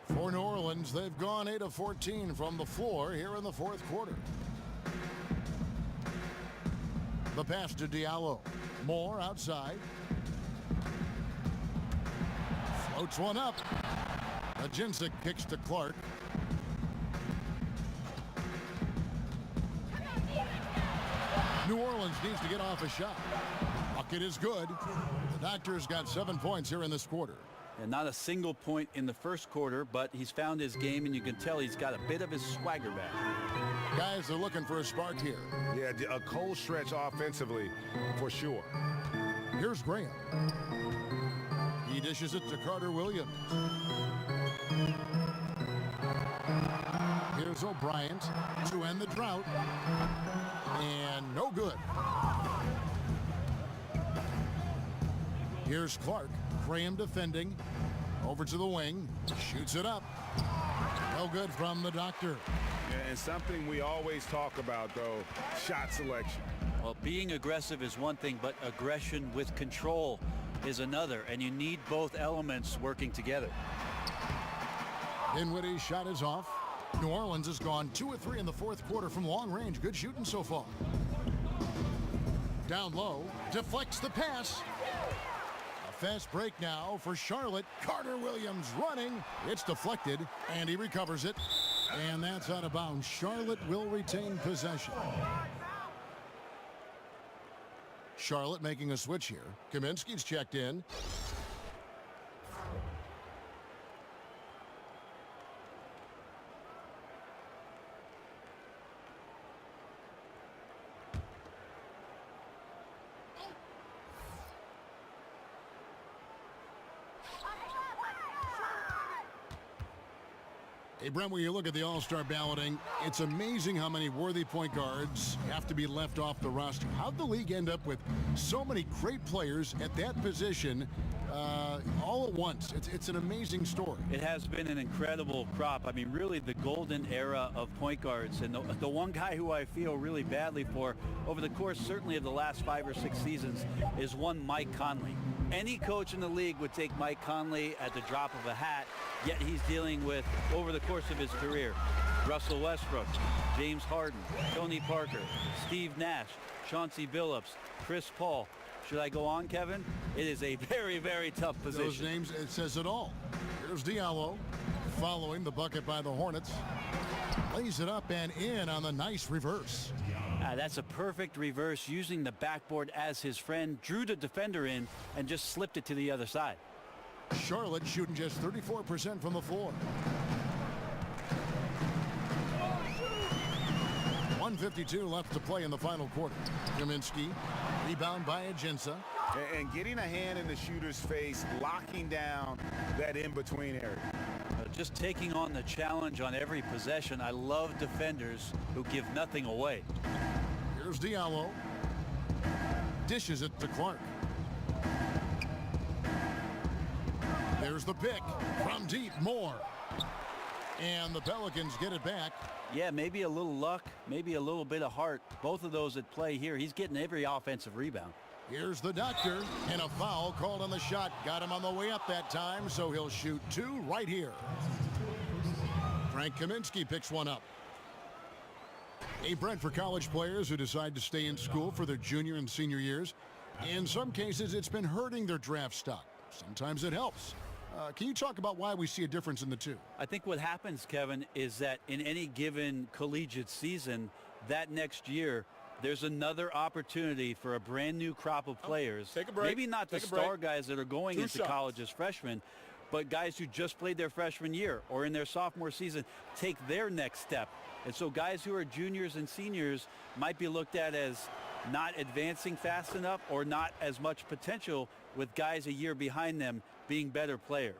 For New Orleans, they've gone 8 of 14 from the floor here in the fourth quarter. The pass to Diallo. Moore outside. Floats one up. Ajinczyk kicks to Clark. New Orleans needs to get off a shot. Bucket is good. The Doctor's got 7 points here in this quarter. And not a single point in the first quarter, but he's found his game, and you can tell he's got a bit of his swagger back. Guys are looking for a spark here. Yeah, a cold stretch offensively for sure. Here's Graham. He dishes it to Carter Williams. Here's O'Brien to end the drought. And no good. Here's Clark. Graham defending. Over to the wing. Shoots it up. No good from the Doctor. Yeah, and something we always talk about, though, shot selection. Well, being aggressive is one thing, but aggression with control is another, and you need both elements working together. Dinwiddie's shot is off. New Orleans has gone 2 of 3 in the fourth quarter from long range. Good shooting so far. Down low. Deflects the pass. Fast break now for Charlotte. Carter Williams running. It's deflected, and he recovers it. And that's out of bounds. Charlotte will retain possession. Charlotte making a switch here. Kaminsky's checked in. Hey, Brent, when you look at the All-Star balloting, it's amazing how many worthy point guards have to be left off the roster. How'd the league end up with so many great players at that position all at once? It's an amazing story. It has been an incredible crop. I mean, really the golden era of point guards. And the one guy who I feel really badly for over the course certainly of the last 5 or 6 seasons is one Mike Conley. Any coach in the league would take Mike Conley at the drop of a hat, yet he's dealing with, over the course of his career, Russell Westbrook, James Harden, Tony Parker, Steve Nash, Chauncey Billups, Chris Paul. Should I go on, Kevin? It is a very, very tough position. Those names, it says it all. Here's Diallo following the bucket by the Hornets. Lays it up and in on the nice reverse. That's a perfect reverse, using the backboard as his friend, drew the defender in, and just slipped it to the other side. Charlotte shooting just 34% from the floor. 1:52 left to play in the final quarter. Kaminsky, rebound by Ajinczyk. And getting a hand in the shooter's face, locking down that in-between area. Just taking on the challenge on every possession. I love defenders who give nothing away. Here's Diallo. Dishes it to Clark. There's the pick from deep. Moore. And the Pelicans get it back. Yeah, maybe a little luck, maybe a little bit of heart. Both of those at play here. He's getting every offensive rebound. Here's the Doctor, and a foul called on the shot. Got him on the way up that time, so he'll shoot 2 right here. Frank Kaminsky picks one up. A Brent, for college players who decide to stay in school for their junior and senior years, in some cases it's been hurting their draft stock. Sometimes it helps. Can you talk about why we see a difference in the two? I think what happens, Kevin, is that in any given collegiate season, that next year, there's another opportunity for a brand new crop of players. Take a break. Maybe not the Take a break. star guys that are going Two into shots. college as freshmen, but guys who just played their freshman year or in their sophomore season take their next step. And so guys who are juniors and seniors might be looked at as not advancing fast enough or not as much potential, with guys a year behind them being better players.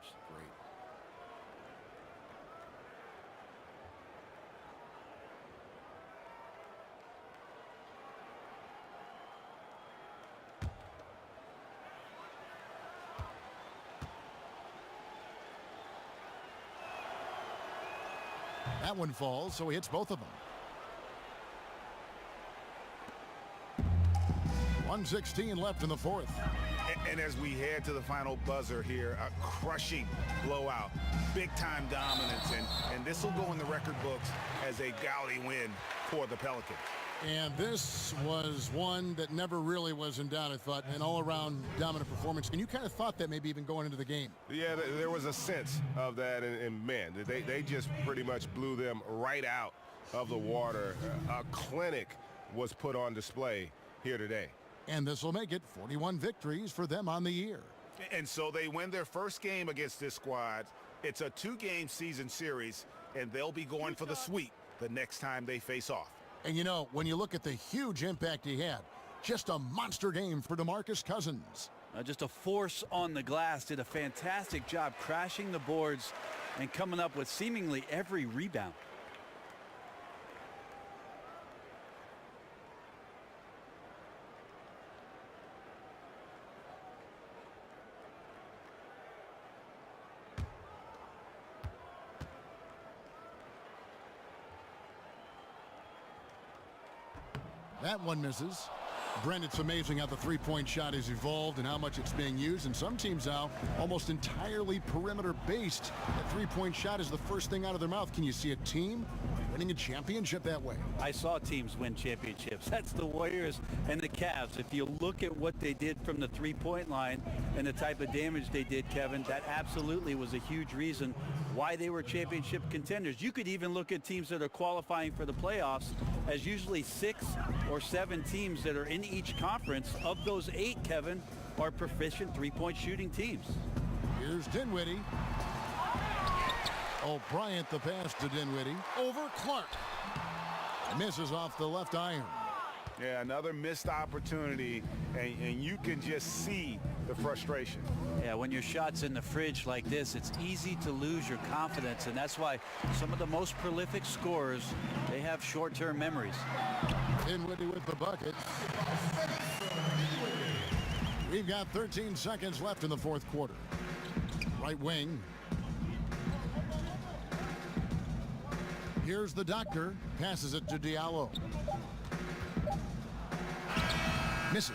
That one falls, so he hits both of them. 1:16 left in the fourth. And as we head to the final buzzer here, a crushing blowout, big-time dominance, and this will go in the record books as a gaudy win for the Pelicans. And this was one that never really was in doubt, I thought, an all-around dominant performance. And you kind of thought that maybe even going into the game. Yeah, there was a sense of that, and man, they just pretty much blew them right out of the water. A clinic was put on display here today. And this will make it 41 victories for them on the year. And so they win their first game against this squad. It's a 2-game season series, and they'll be going for the sweep the next time they face off. And you know, when you look at the huge impact he had, just a monster game for DeMarcus Cousins. Just a force on the glass, did a fantastic job crashing the boards and coming up with seemingly every rebound. That one misses. Brent, it's amazing how the three-point shot has evolved and how much it's being used. And some teams now almost entirely perimeter-based. That three-point shot is the first thing out of their mouth. Can you see a team winning a championship that way? I saw teams win championships. That's the Warriors and the Cavs. If you look at what they did from the three-point line and the type of damage they did, Kevin, that absolutely was a huge reason why they were championship contenders. You could even look at teams that are qualifying for the playoffs as usually 6 or 7 teams that are in each conference. Of those 8, Kevin, are proficient three-point shooting teams. Here's Dinwiddie. Oh, Bryant the pass to Dinwiddie. Over Clark. Misses off the left iron. Yeah, another missed opportunity, and you can just see the frustration. Yeah, when your shot's in the fridge like this, it's easy to lose your confidence, and that's why some of the most prolific scorers, they have short-term memories. Dinwiddie with the bucket. We've got 13 seconds left in the fourth quarter. Right wing. Here's the doctor. Passes it to Diallo. Misses.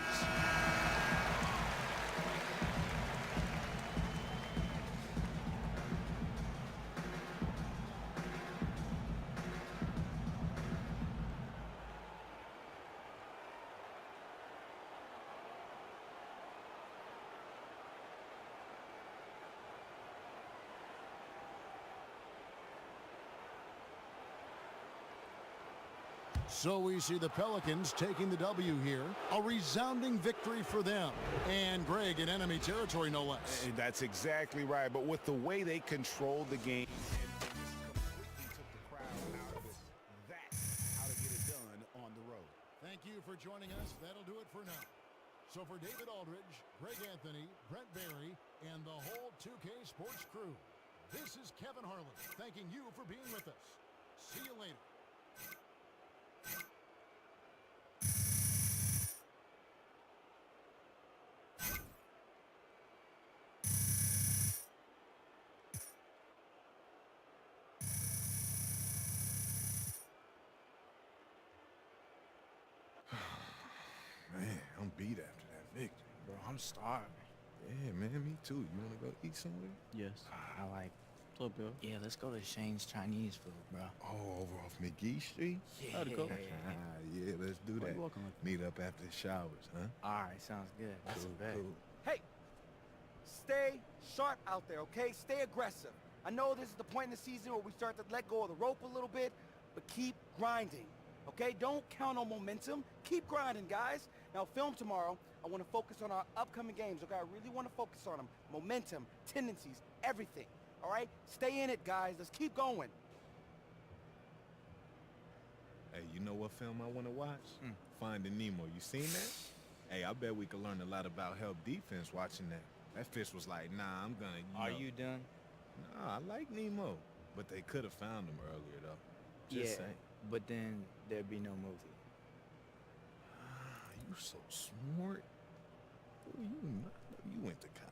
So we see the Pelicans taking the W here. A resounding victory for them. And Greg, in enemy territory, no less. And that's exactly right. But with the way they controlled the game, completely took the crowd out of it. That's how to get it done on the road. Thank you for joining us. That'll do it for now. So for David Aldridge, Greg Anthony, Brent Barry, and the whole 2K Sports crew, this is Kevin Harlan thanking you for being with us. See you later. Man, I'm beat after that victory. Bro, I'm starving. Yeah, man, me too. You want to go eat somewhere? Yes. I like. So, bro. Yeah, let's go to Shane's Chinese food, bro. Oh, over off McGee Street? Yeah. Yeah, let's do that. Meet up after the showers, huh? All right, sounds good. That's Cool, a bet. cool. Hey, stay sharp out there, okay? Stay aggressive. I know this is the point in the season where we start to let go of the rope a little bit, but keep grinding. Okay, don't count on momentum. Keep grinding, guys. Now, film tomorrow. I want to focus on our upcoming games, okay? I really want to focus on them. Momentum, tendencies, everything. All right? Stay in it, guys. Let's keep going. Hey, you know what film I want to watch? Finding Nemo. You seen that? Hey, I bet we could learn a lot about help defense watching that. That fish was like, nah, I'm gonna, Are you done? Nah, I like Nemo. But they could have found him earlier, though. Just saying. But then there'd be no movie. You so smart. Boy, you went to college.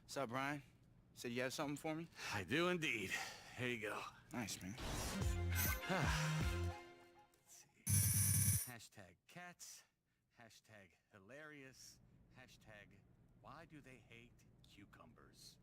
What's up, Brian? Said you have something for me? I do indeed. Here you go. Nice, man. Hashtag cats, hashtag hilarious, hashtag why do they hate cucumbers?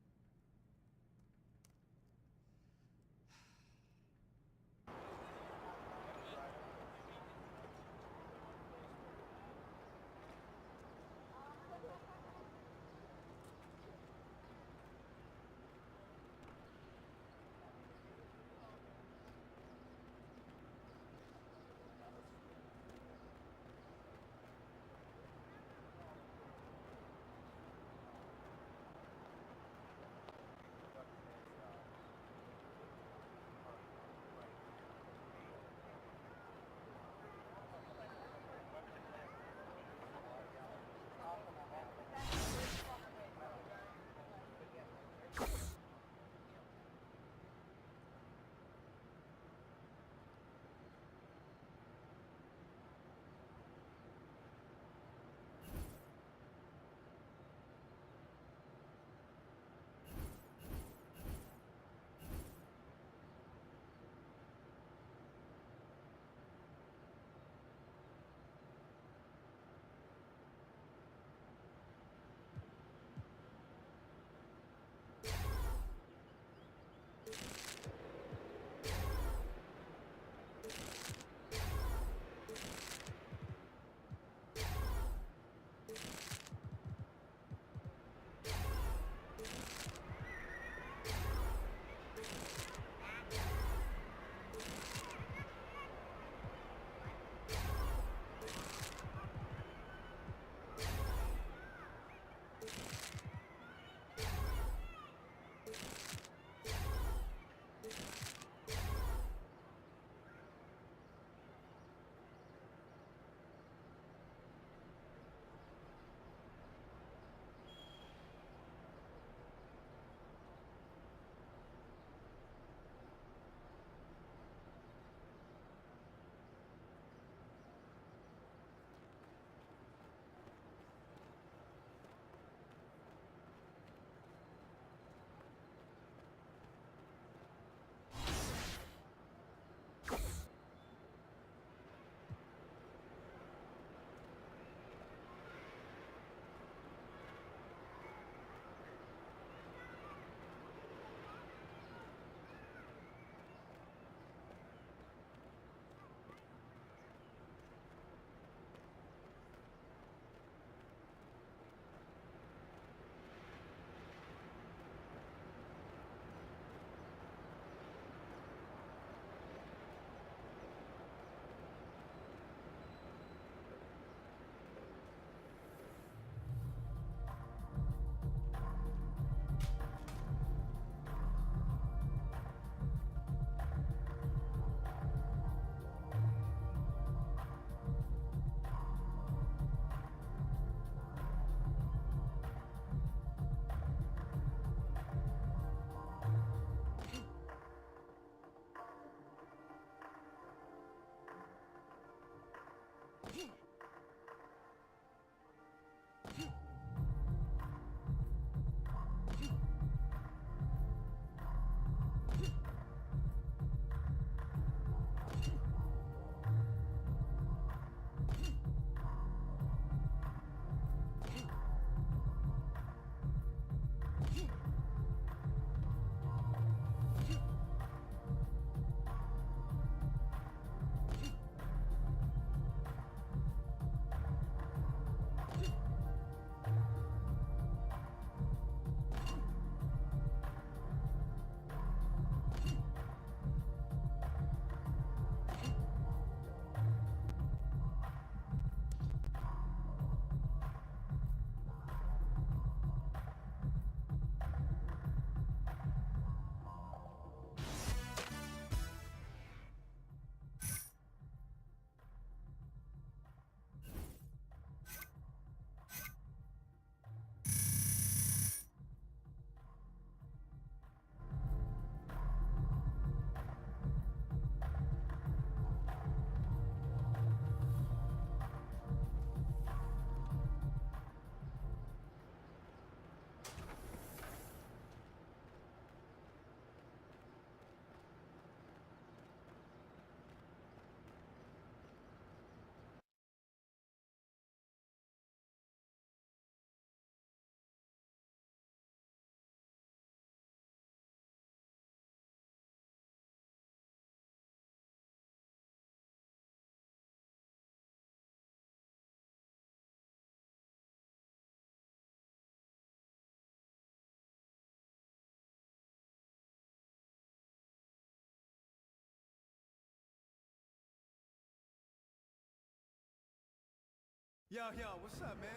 Yo, what's up, man?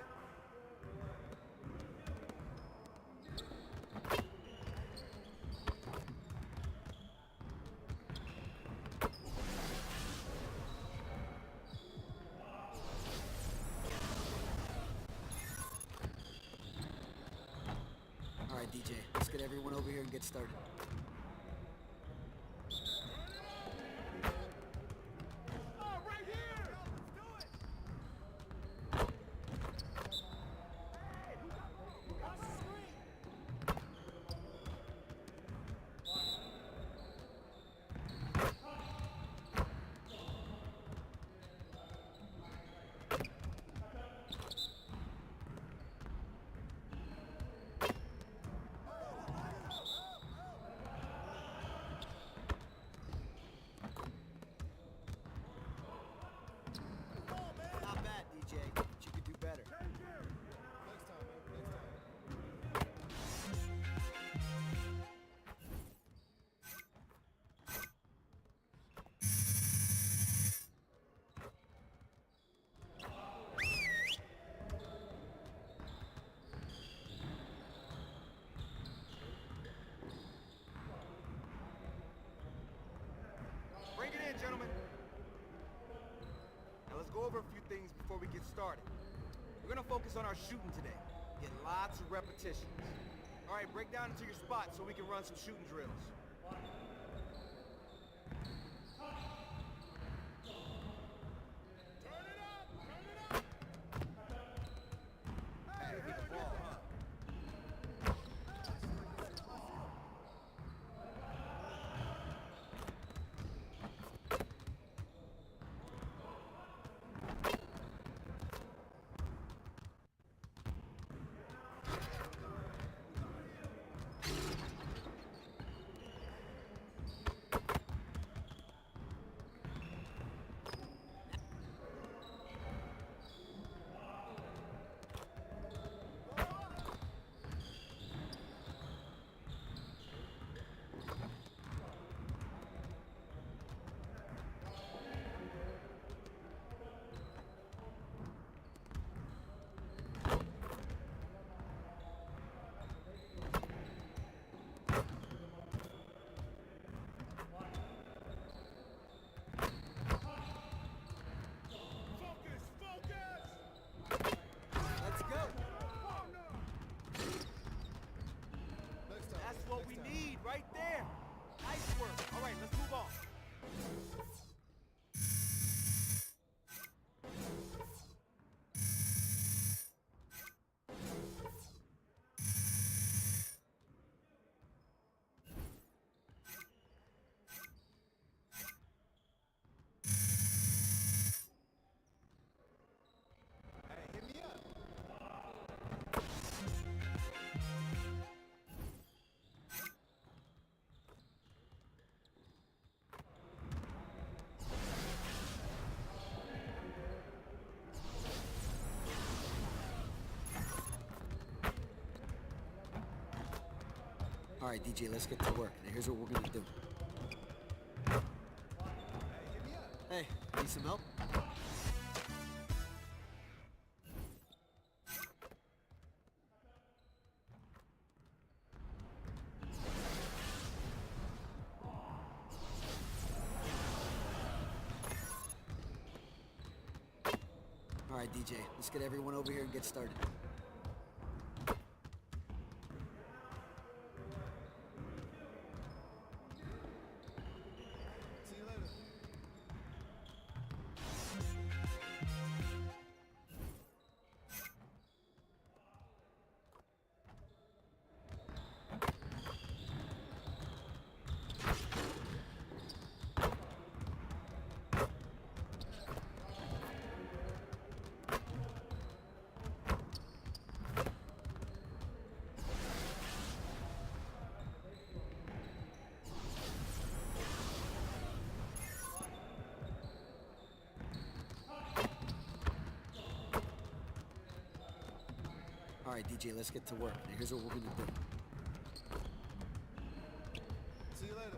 All right, DJ, let's get everyone over here and get started. Not bad, DJ, but you could do better. Bring it in, gentlemen. Now let's go over a few things before we get started. We're gonna focus on our shooting today. Get lots of repetitions. All right, break down into your spot so we can run some shooting drills. Hey, hit the ball, huh? Let's go. That's what we need right there. Nice work. All right, let's move on. Hey, hit me up. All right, DJ, let's get to work. Now here's what we're gonna do. Hey, need some help? All right, DJ, let's get everyone over here and get started. See you later. All right, DJ, let's get to work. Now here's what we're gonna do. See you later.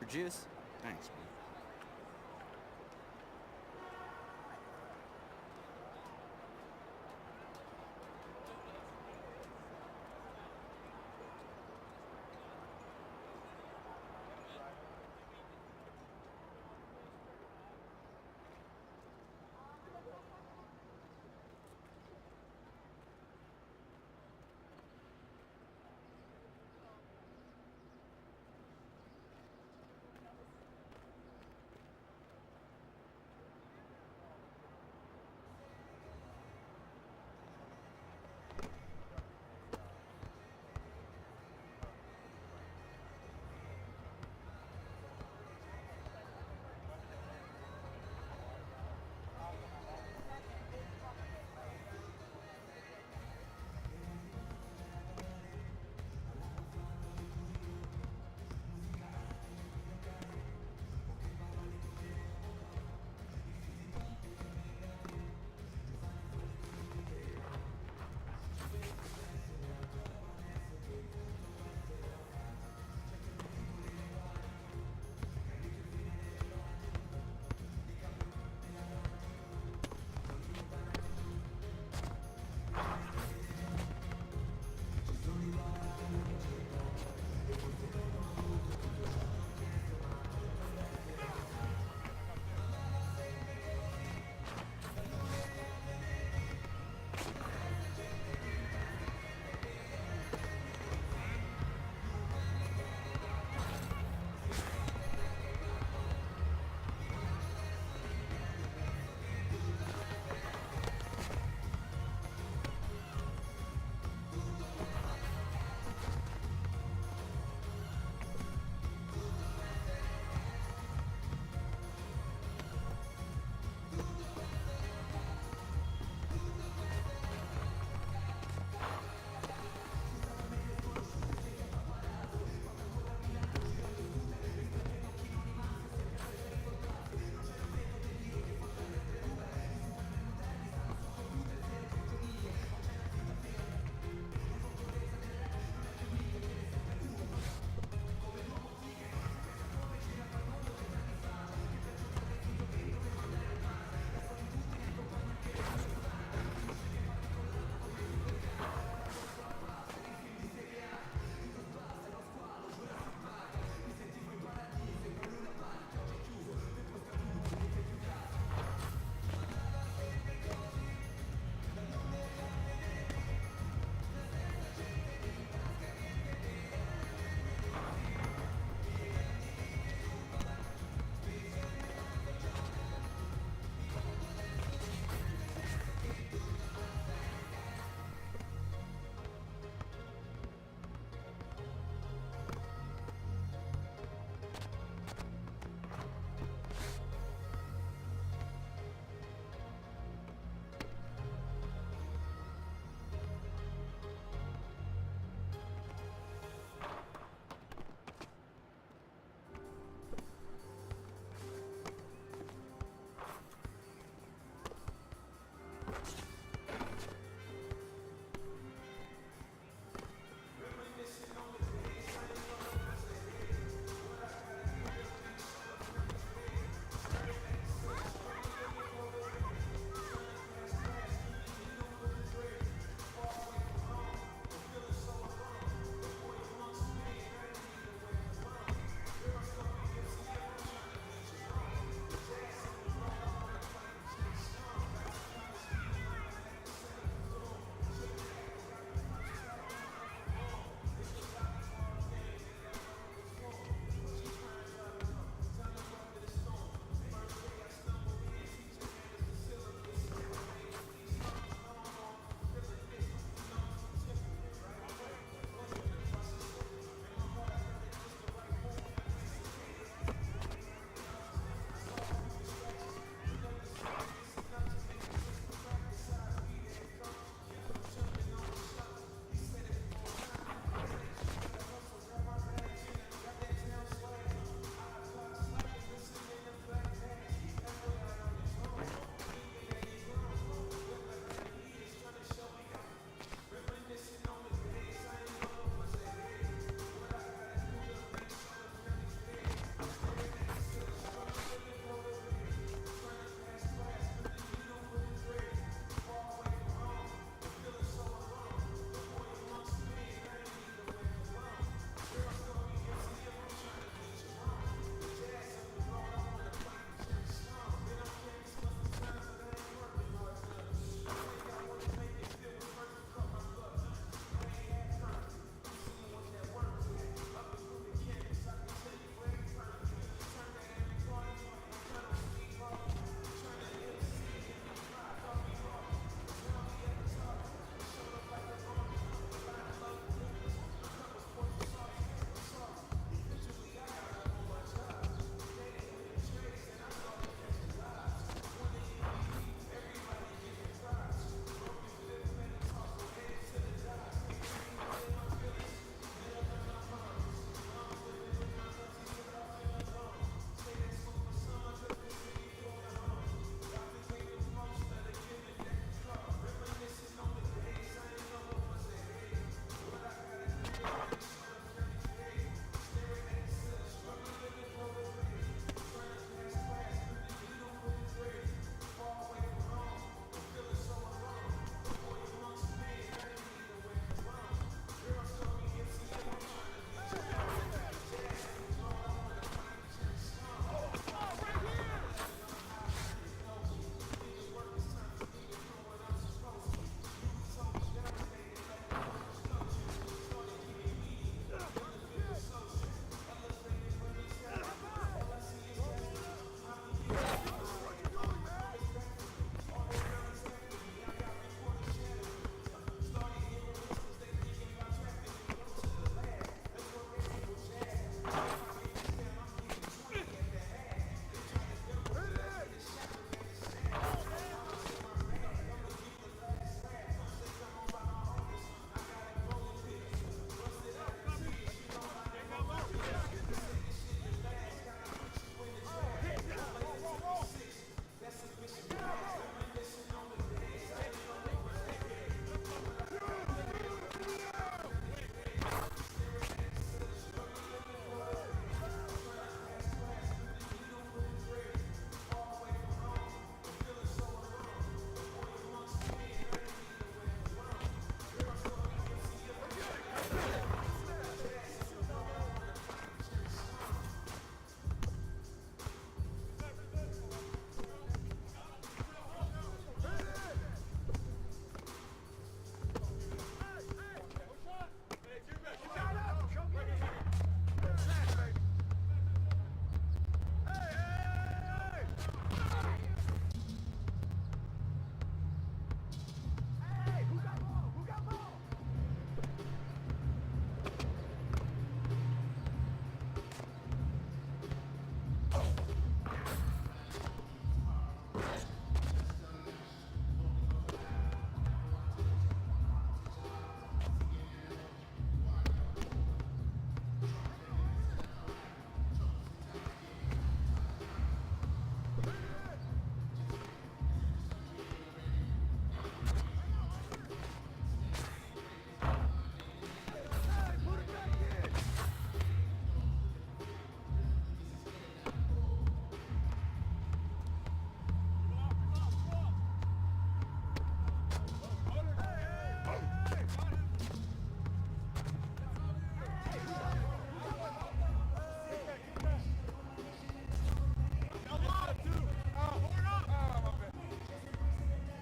juice? Thanks, man.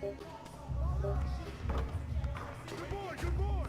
Good boy, good boy.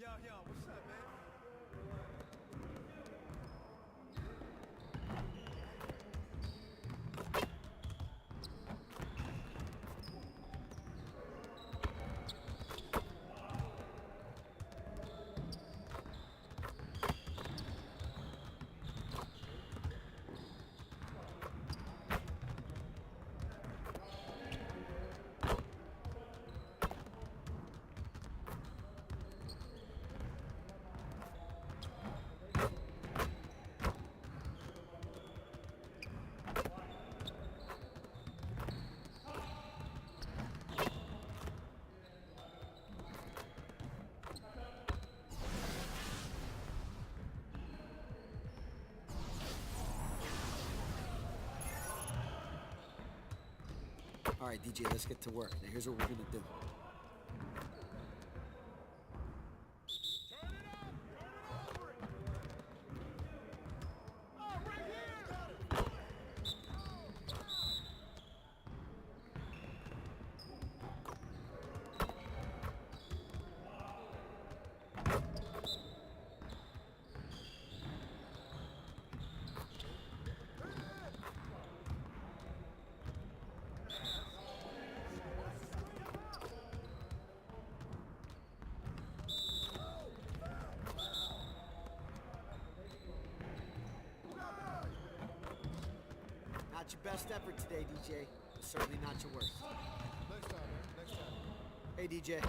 Yo, what's up, man? All right, DJ, let's get to work. Now, here's what we're gonna do. Not your best effort today, DJ. But certainly not your worst. Next time, man. Next time. Hey, DJ.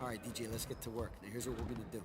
All right, DJ, let's get to work. Now, here's what we're gonna do.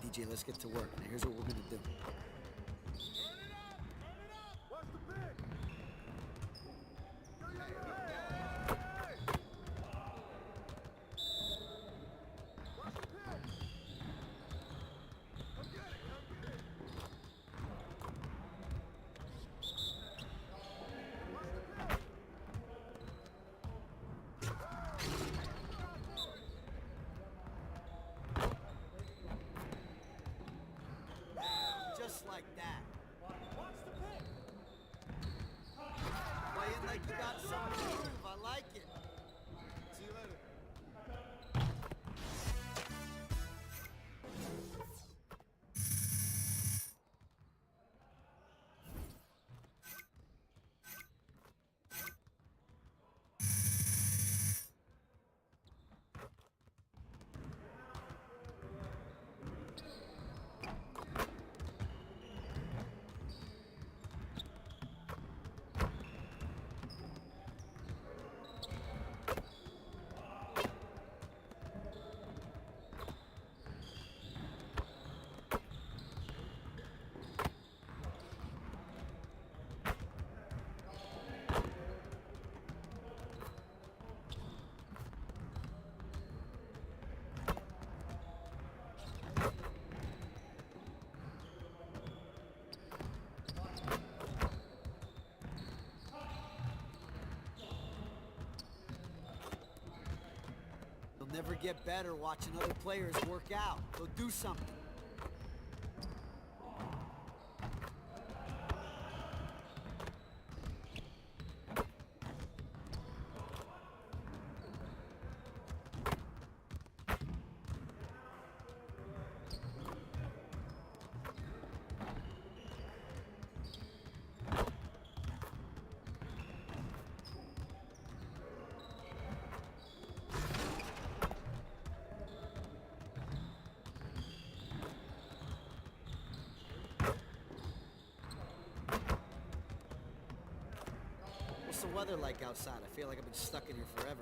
DJ, let's get to work. Now, here's what we're gonna do. Just like that. Playing like you got something to prove. I like it. See you later. You'll never get better watching other players work out. Go do something. What's the weather like outside? I feel like I've been stuck in here forever.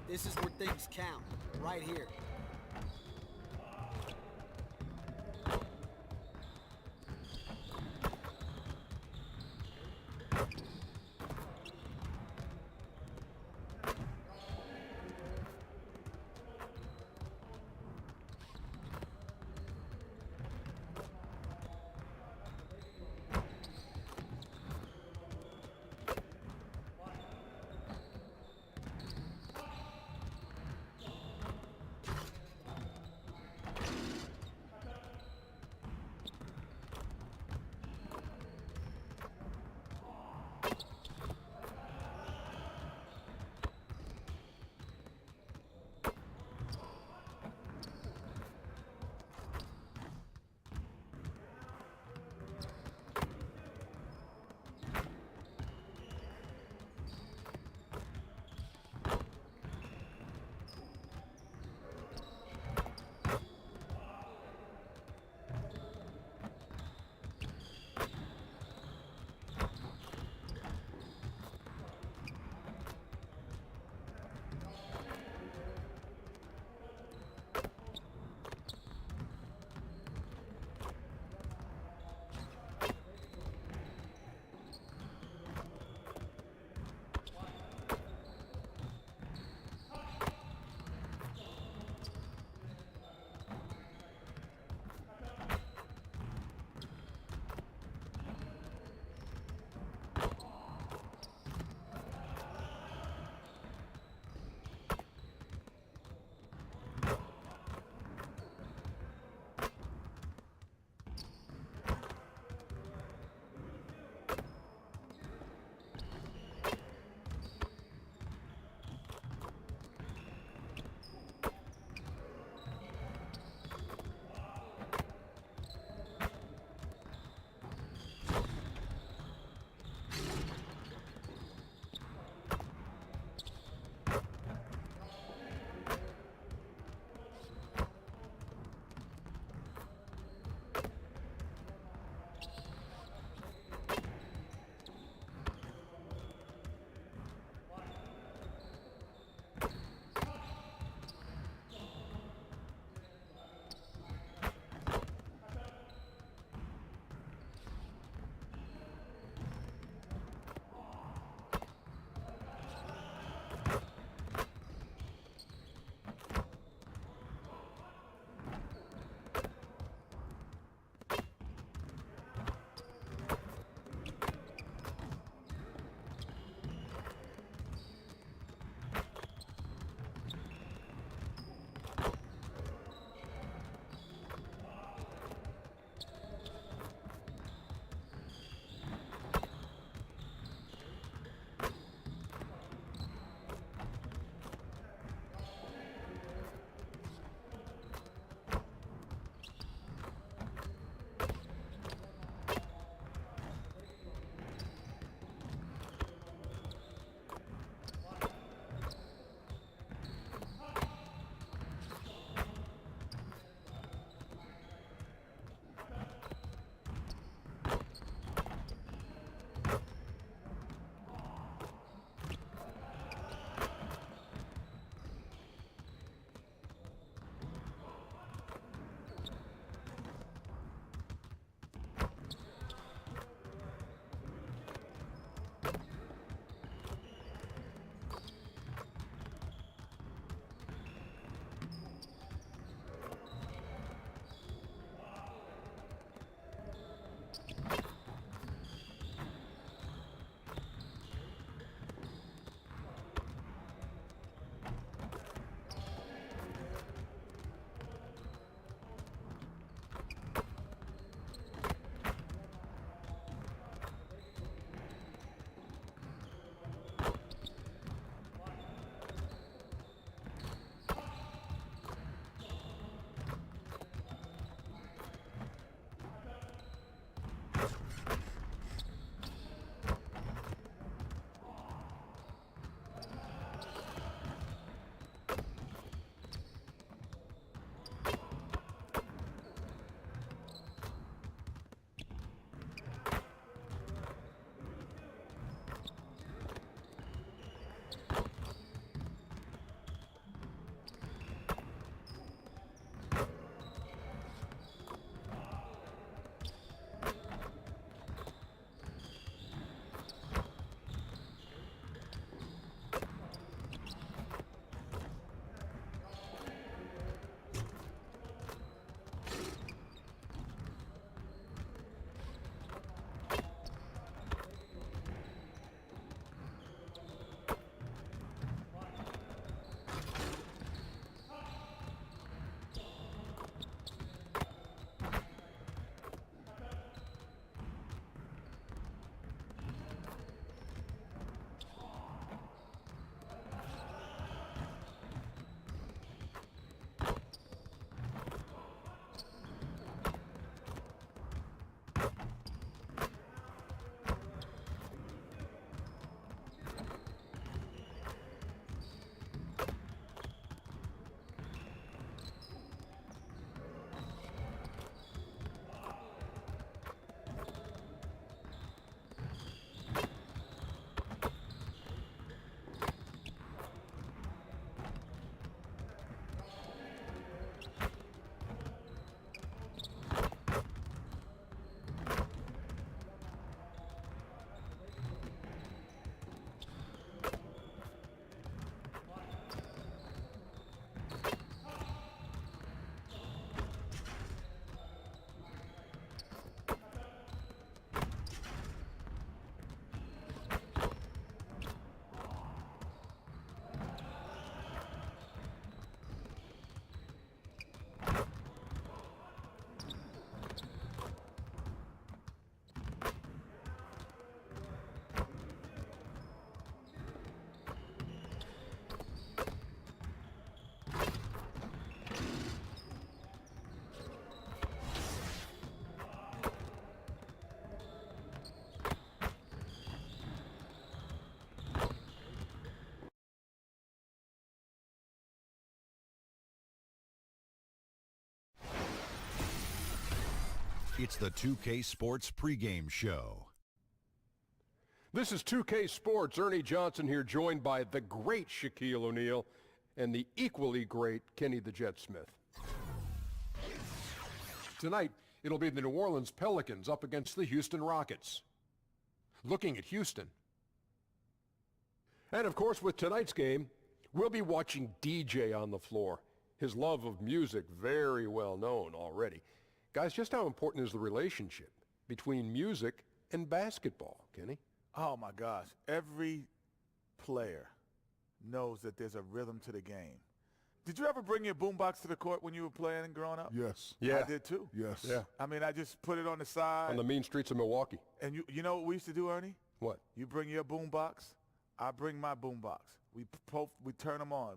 This is where things count, right here. It's the 2K Sports pregame show. This is 2K Sports. Ernie Johnson here, joined by the great Shaquille O'Neal and the equally great Kenny the Jet Smith. Tonight, it'll be the New Orleans Pelicans up against the Houston Rockets. Looking at Houston. And of course, with tonight's game, we'll be watching DJ on the floor. His love of music, very well known already. Guys, just how important is the relationship between music and basketball, Kenny? Oh, my gosh. Every player knows that there's a rhythm to the game. Did you ever bring your boombox to the court when you were playing and growing up? Yes. Yeah. I did too. Yes. Yeah. I mean, I just put it on the side. On the mean streets of Milwaukee. And you know what we used to do, Ernie? What? You bring your boombox, I bring my boombox. We turn them on.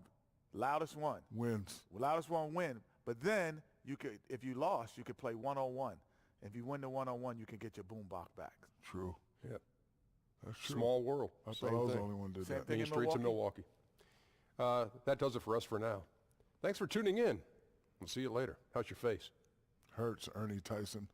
Loudest one wins. Loudest one win. But then you could, if you lost, you could play one-on-one. If you win the one-on-one, you can get your boombox back. True. Yep. That's true. Small world. I thought I was the only one that did that. Main streets of Milwaukee. That does it for us for now. Thanks for tuning in. We'll see you later. How's your face? Hurts, Ernie Tyson.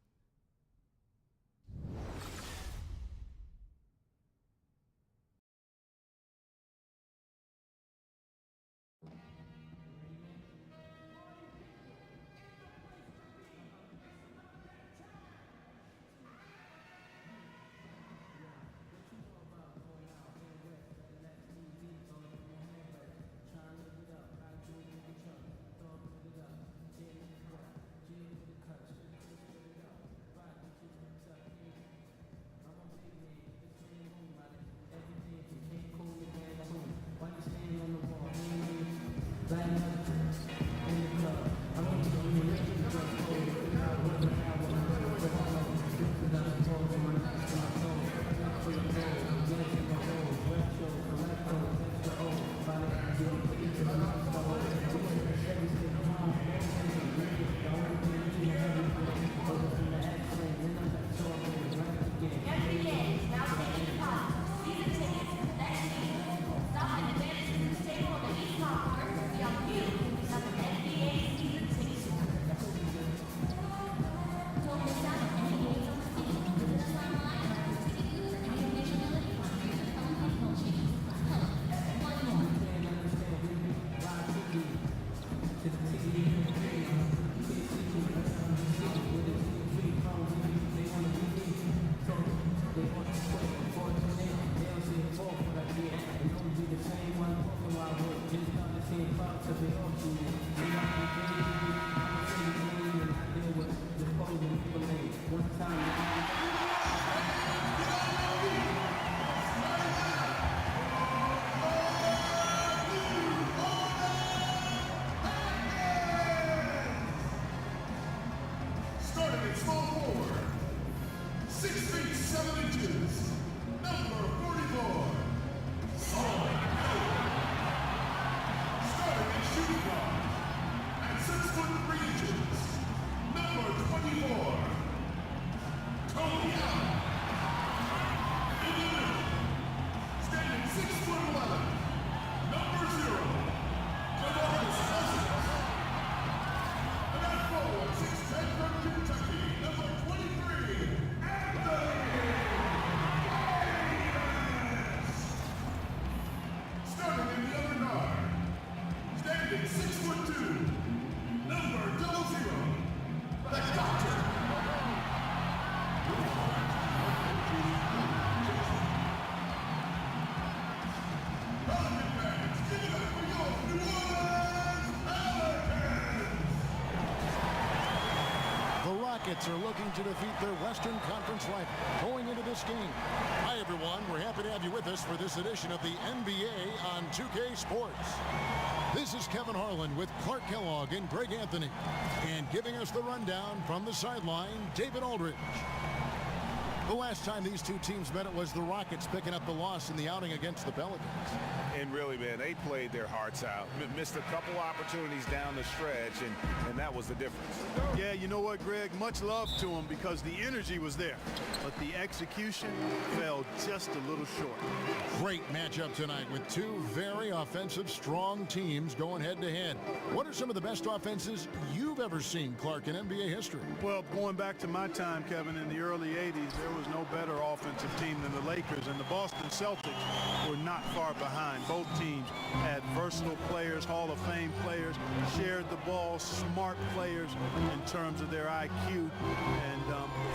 Are looking to defeat their Western Conference rival going into this game. Hi, everyone. We're happy to have you with us for this edition of the NBA on 2K Sports. This is Kevin Harlan with Clark Kellogg and Greg Anthony. And giving us the rundown from the sideline, David Aldridge. The last time these two teams met, it was the Rockets picking up the loss in the outing against the Pelicans. And really, man, they played their hearts out. Missed a couple opportunities down the stretch, and that was the difference. Yeah, you know what, Greg? Much love to him because the energy was there, but the execution fell just a little short. Great matchup tonight with two very offensive, strong teams going head-to-head. What are some of the best offenses you've ever seen, Clark, in NBA history? Well, going back to my time, Kevin, in the early 80s, there was no better offensive team than the Lakers, and the Boston Celtics were not far behind. Both teams had versatile players, Hall of Fame players, shared the ball, smart players in terms of their IQ, and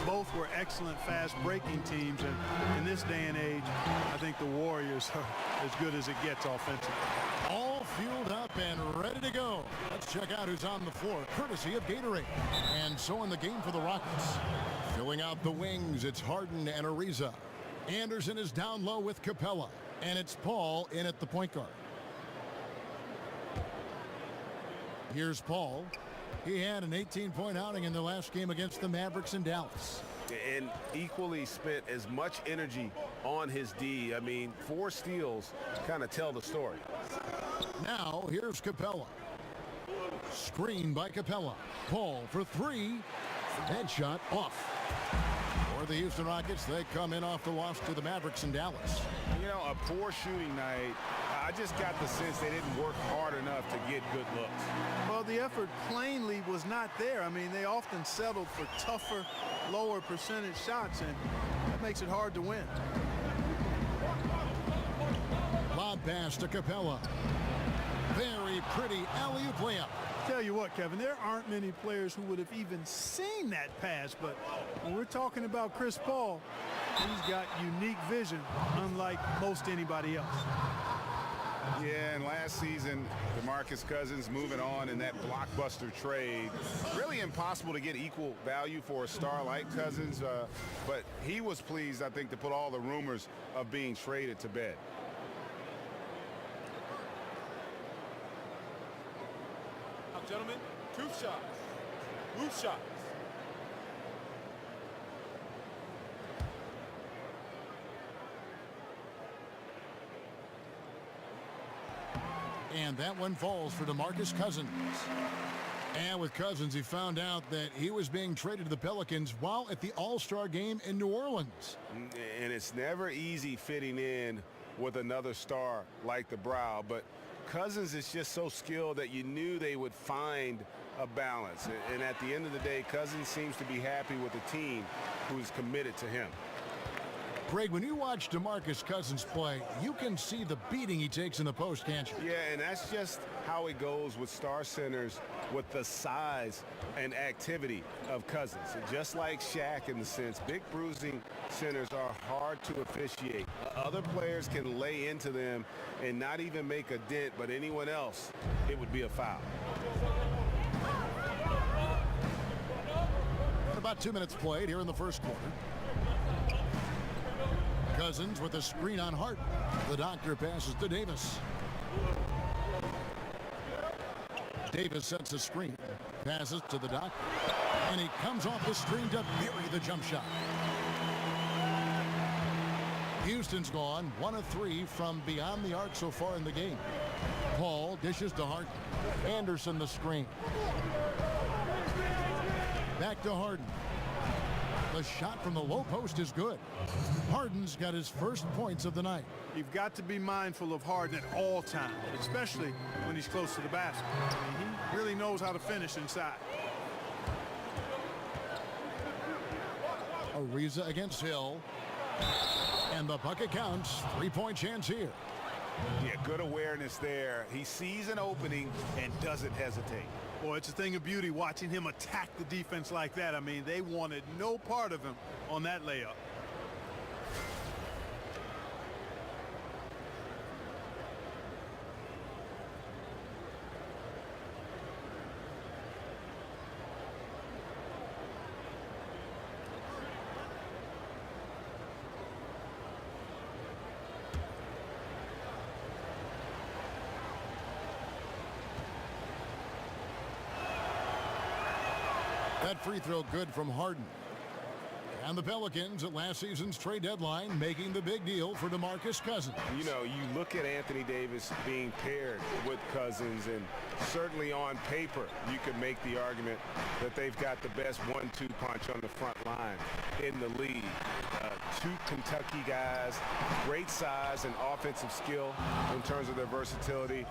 both were excellent fast-breaking teams. And in this day and age, I think the Warriors are as good as it gets offensively. All fueled up and ready to go. Let's check out who's on the floor, courtesy of Gatorade. And so in the game for the Rockets, filling out the wings, it's Harden and Ariza. Anderson is down low with Capella, and it's Paul in at the point guard. Here's Paul. He had an 18-point outing in the last game against the Mavericks in Dallas. And equally spent as much energy on his D. I mean, 4 steals kind of tell the story. Now here's Capella. Screen by Capella. Paul for 3. Headshot off. For the Houston Rockets, they come in off the loss to the Mavericks in Dallas. You know, a poor shooting night. I just got the sense they didn't work hard enough to get good looks. Well, the effort plainly was not there. I mean, they often settled for tougher, lower percentage shots, and that makes it hard to win. Lob pass to Capella. Very pretty alley-oop layup. Tell you what, Kevin, there aren't many players who would have even seen that pass, but when we're talking about Chris Paul, he's got unique vision, unlike most anybody else. Yeah, and last season, DeMarcus Cousins moving on in that blockbuster trade. Really impossible to get equal value for a star like Cousins, but he was pleased, I think, to put all the rumors of being traded to bed. Now, gentlemen, 2 shots. Loose shots. And that one falls for DeMarcus Cousins. And with Cousins, he found out that he was being traded to the Pelicans while at the All-Star game in New Orleans. And it's never easy fitting in with another star like the Brow, but Cousins is just so skilled that you knew they would find a balance. And at the end of the day, Cousins seems to be happy with the team who's committed to him. Greg, when you watch DeMarcus Cousins play, you can see the beating he takes in the post, can't you? Yeah, and that's just how it goes with star centers, with the size and activity of Cousins. And just like Shaq in the sense, big bruising centers are hard to officiate. Other players can lay into them and not even make a dent, but anyone else, it would be a foul. About 2 minutes played here in the first quarter. Cousins with a screen on Hart. The doctor passes to Davis. Davis sets a screen. Passes to the doctor. And he comes off the screen to bury the jump shot. Houston's gone 1 of 3 from beyond the arc so far in the game. Paul dishes to Hart. Anderson the screen. Back to Harden. The shot from the low post is good. Harden's got his first points of the night. You've got to be mindful of Harden at all times, especially when he's close to the basket. I mean, he really knows how to finish inside. Ariza against Hill. And the bucket counts. 3-point chance here. Yeah, good awareness there. He sees an opening and doesn't hesitate. Boy, it's a thing of beauty watching him attack the defense like that. I mean, they wanted no part of him on that layup. That free throw good from Harden. And the Pelicans at last season's trade deadline making the big deal for DeMarcus Cousins. You know, you look at Anthony Davis being paired with Cousins, and certainly on paper you could make the argument that they've got the best 1-2 punch on the front line in the league. Two Kentucky guys, great size and offensive skill in terms of their versatility.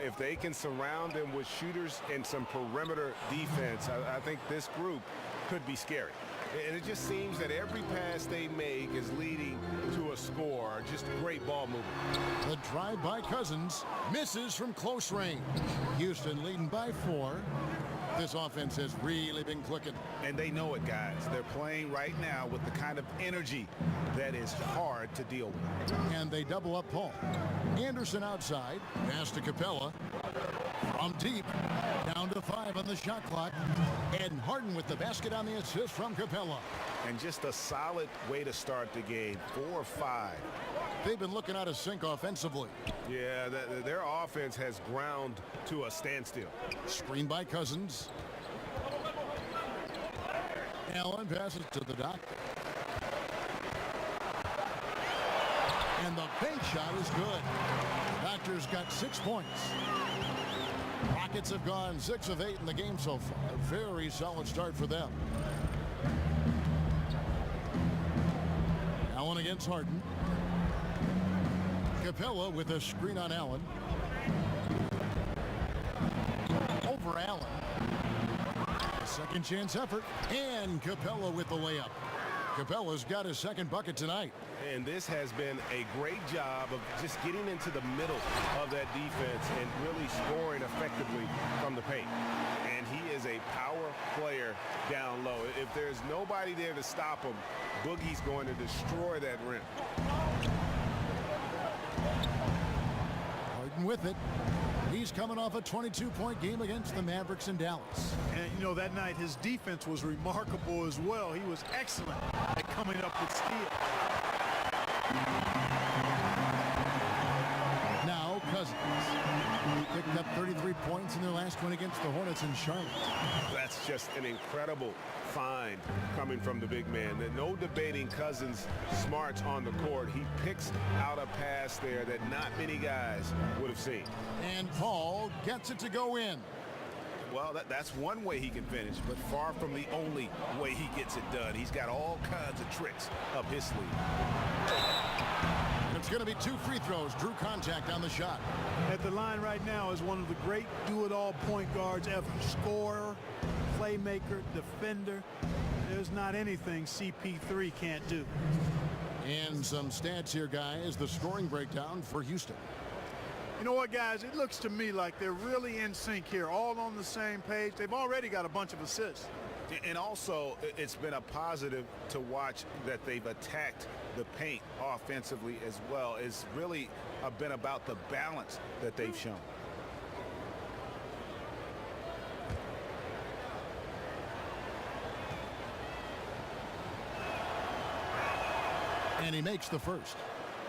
If they can surround them with shooters and some perimeter defense, I think this group could be scary. And it just seems that every pass they make is leading to a score. Just great ball movement. The drive by Cousins misses from close range. Houston leading by 4. This offense has really been clicking. And they know it, guys. They're playing right now with the kind of energy that is hard to deal with. And they double up Paul. Anderson outside. Pass to Capella. From deep. Down to 5 on the shot clock. And Harden with the basket on the assist from Capella. And just a solid way to start the game. 4 or 5. They've been looking out of sync offensively. Yeah, their offense has ground to a standstill. Screen by Cousins. Allen passes to the doctor. And the bank shot is good. Doctor's got 6 points. Rockets have gone 6 of 8 in the game so far. A very solid start for them. Allen against Harden. Capella with a screen on Allen. Over Allen. A second chance effort. And Capella with the layup. Capella's got his second bucket tonight. And this has been a great job of just getting into the middle of that defense and really scoring effectively from the paint. And he is a power player down low. If there's nobody there to stop him, Boogie's going to destroy that rim. Harden with it. He's coming off a 22-point game against the Mavericks in Dallas. And, you know, that night his defense was remarkable as well. He was excellent at coming up with steals. Now Cousins. He picked up 33 points in their last win against the Hornets in Charlotte. That's just an incredible find coming from the big man. No debating Cousins' smarts on the court. He picks out a pass there that not many guys would have seen. And Paul gets it to go in. Well, that's one way he can finish, but far from the only way he gets it done. He's got all kinds of tricks up his sleeve. It's going to be 2 free throws. Drew contact on the shot. At the line right now is one of the great do-it-all point guards ever. Scorer, playmaker, defender. There's not anything CP3 can't do. And some stats here, guys. The scoring breakdown for Houston. You know what, guys? It looks to me like they're really in sync here, all on the same page. They've already got a bunch of assists. And also, it's been a positive to watch that they've attacked the paint offensively as well. It's really been about the balance that they've shown. And he makes the first.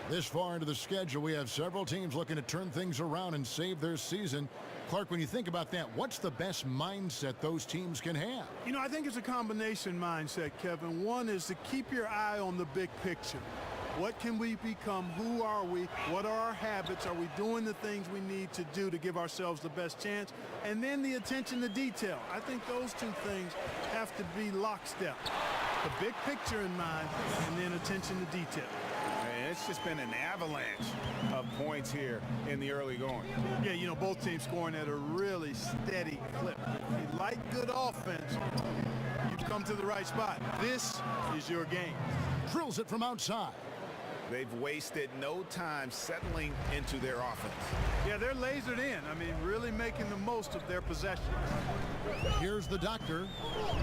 This far into the schedule, we have several teams looking to turn things around and save their season. Clark, when you think about that, what's the best mindset those teams can have? You know, I think it's a combination mindset, Kevin. One is to keep your eye on the big picture. What can we become? Who are we? What are our habits? Are we doing the things we need to do to give ourselves the best chance? And then the attention to detail. I think those two things have to be lockstep. The big picture in mind, and then attention to detail. And it's just been an avalanche of points here in the early going. Yeah, you know, both teams scoring at a really steady clip. If you like good offense, you've come to the right spot. This is your game. Drills it from outside. They've wasted no time settling into their offense. Yeah, they're lasered in. I mean, really making the most of their possession. Here's the doctor.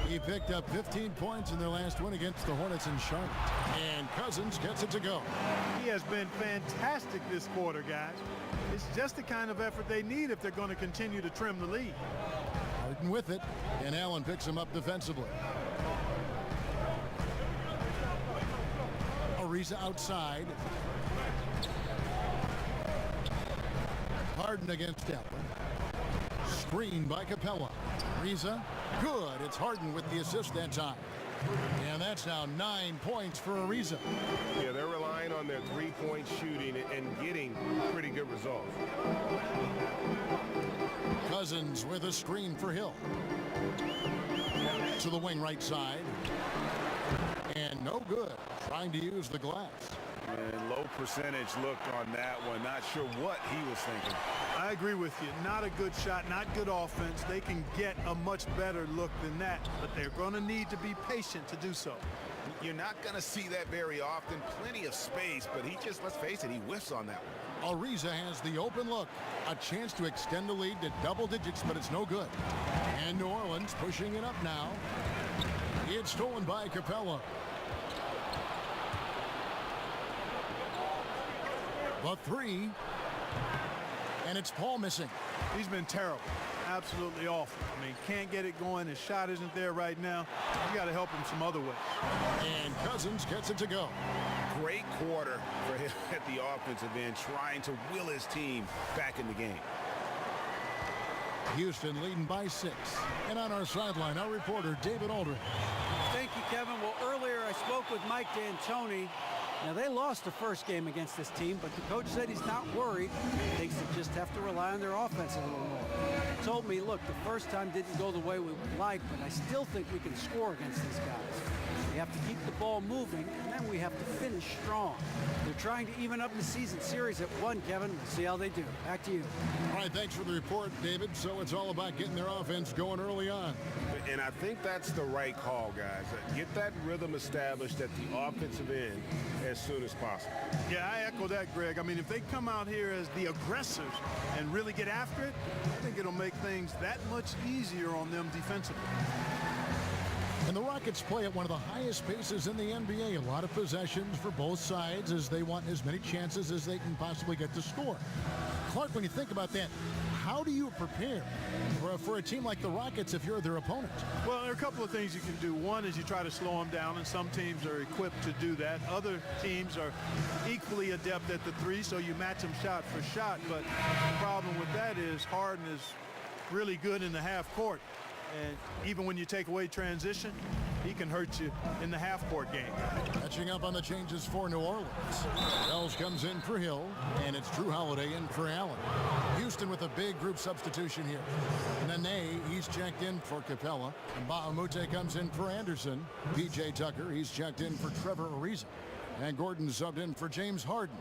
He picked up 15 points in their last win against the Hornets in Charlotte. And Cousins gets it to go. He has been fantastic this quarter, guys. It's just the kind of effort they need if they're going to continue to trim the lead. Harden with it, and Allen picks him up defensively. Ariza outside. Harden against Allen. Screen by Capella. Ariza, good. It's Harden with the assist that time. And that's now 9 points for Ariza. Yeah, they're relying on their three-point shooting and getting pretty good results. Cousins with a screen for Hill. To the wing right side. And no good. Trying to use the glass. And low percentage look on that one. Not sure what he was thinking. I agree with you. Not a good shot, not good offense. They can get a much better look than that, but they're going to need to be patient to do so. You're not going to see that very often. Plenty of space, but he just, let's face it, he whiffs on that one. Ariza has the open look. A chance to extend the lead to double digits, but it's no good. And New Orleans pushing it up now. It's stolen by Capella. The three. And it's Paul missing. He's been terrible. Absolutely awful. I mean, can't get it going. His shot isn't there right now. You got to help him some other way. And Cousins gets it to go. Great quarter for him at the offensive end, trying to will his team back in the game. Houston leading by 6. And on our sideline, our reporter, David Aldridge. Thank you, Kevin. Well, earlier I spoke with Mike D'Antoni. Now, they lost the first game against this team, but the coach said he's not worried. He thinks they just have to rely on their offense a little more. He told me, look, the first time didn't go the way we would like, but I still think we can score against these guys. We have to keep the ball moving, and then we have to finish strong. They're trying to even up the season series at 1, Kevin. We'll see how they do. Back to you. All right, thanks for the report, David. So it's all about getting their offense going early on. And I think that's the right call, guys. Get that rhythm established at the offensive end as soon as possible. Yeah, I echo that, Greg. I mean, if they come out here as the aggressors and really get after it, I think it'll make things that much easier on them defensively. And the Rockets play at one of the highest paces in the NBA. A lot of possessions for both sides as they want as many chances as they can possibly get to score. Clark, when you think about that, how do you prepare for a team like the Rockets if you're their opponent? Well, there are a couple of things you can do. One is you try to slow them down, and some teams are equipped to do that. Other teams are equally adept at the three, so you match them shot for shot. But the problem with that is Harden is really good in the half court. And even when you take away transition, he can hurt you in the half-court game. Catching up on the changes for New Orleans. Wells comes in for Hill, and it's Drew Holiday in for Allen. Houston with a big group substitution here. Nene, he's checked in for Capella. And Bahamute comes in for Anderson. P.J. Tucker, he's checked in for Trevor Ariza. And Gordon subbed in for James Harden.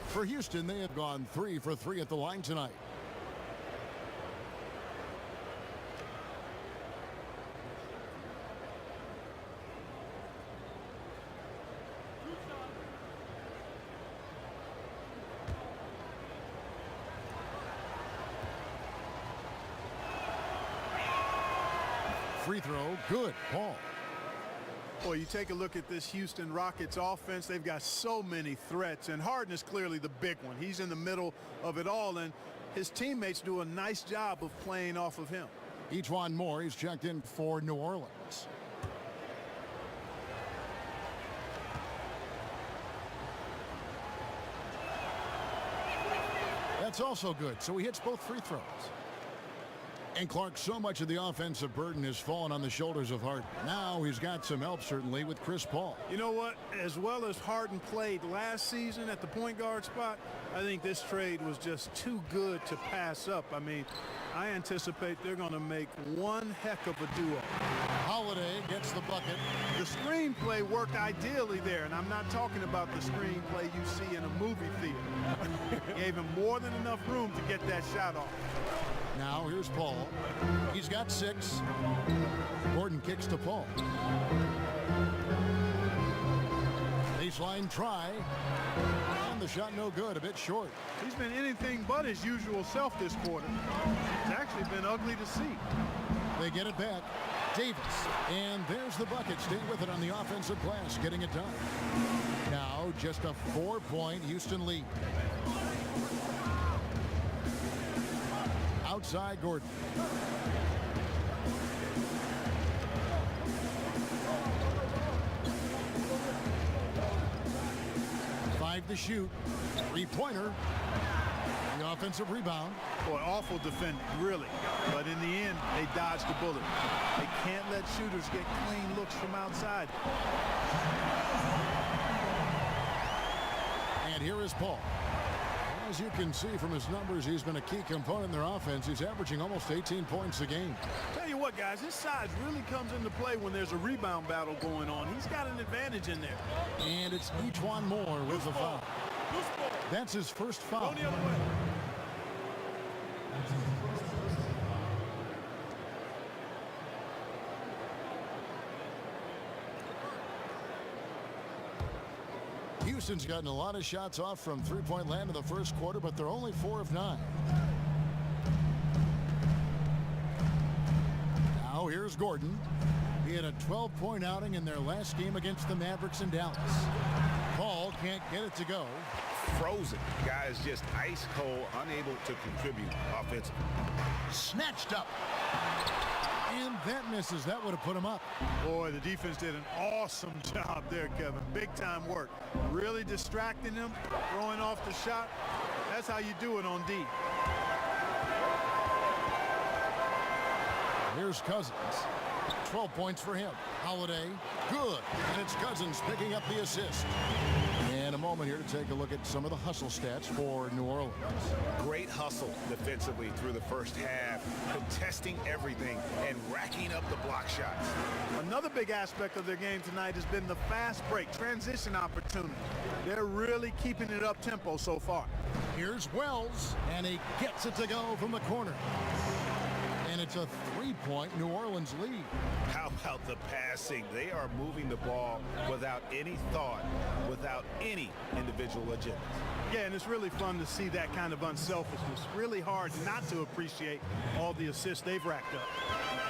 For Houston, they have gone 3 for 3 at the line tonight. Free throw, good, Paul. Boy, you take a look at this Houston Rockets offense. They've got so many threats, and Harden is clearly the big one. He's in the middle of it all, and his teammates do a nice job of playing off of him. Ejuan Moore, he's checked in for New Orleans. That's also good, so he hits both free throws. And Clark, so much of the offensive burden has fallen on the shoulders of Harden. Now he's got some help, certainly, with Chris Paul. You know what? As well as Harden played last season at the point guard spot, I think this trade was just too good to pass up. I mean, I anticipate they're going to make one heck of a duo. Holiday gets the bucket. The screenplay worked ideally there, and I'm not talking about the screenplay you see in a movie theater. Gave him more than enough room to get that shot off. Now here's Paul. He's got 6. Gordon kicks to Paul. Baseline try. And the shot no good, a bit short. He's been anything but his usual self this quarter. It's actually been ugly to see. They get it back. Davis. And there's the bucket. Staying with it on the offensive glass, getting it done. Now just a 4-point Houston lead. Outside Gordon. Five to shoot. 3-pointer. offensive rebound. Boy, awful defending, really. But in the end, they dodged the bullet. They can't let shooters get clean looks from outside. And here is Paul. As you can see from his numbers, he's been a key component in their offense. He's averaging almost 18 points a game. Tell you what, guys, his size really comes into play when there's a rebound battle going on. He's got an advantage in there. And it's E'Twaun Moore with the foul. That's his first foul. Go the other way. Houston's gotten a lot of shots off from three-point land in the first quarter, but they're only 4 of 9. Now here's Gordon. He had a 12-point outing in their last game against the Mavericks in Dallas. Paul can't get it to go. Frozen. Guys just ice cold, unable to contribute offensively. Snatched up. And that misses. That would have put him up. Boy, the defense did an awesome job there, Kevin. Big-time work. Really distracting them, throwing off the shot. That's how you do it on D. Here's Cousins. 12 points for him. Holiday, good. And it's Cousins picking up the assist. And a moment here to take a look at some of the hustle stats for New Orleans. Great hustle defensively through the first half, contesting everything and racking up the block shots. Another big aspect of their game tonight has been the fast break, transition opportunity. They're really keeping it up tempo so far. Here's Wells, and he gets it to go from the corner. And it's a 3-point New Orleans lead. How about the passing? They are moving the ball without any thought, without any individual agenda. Yeah, and it's really fun to see that kind of unselfishness. Really hard not to appreciate all the assists they've racked up.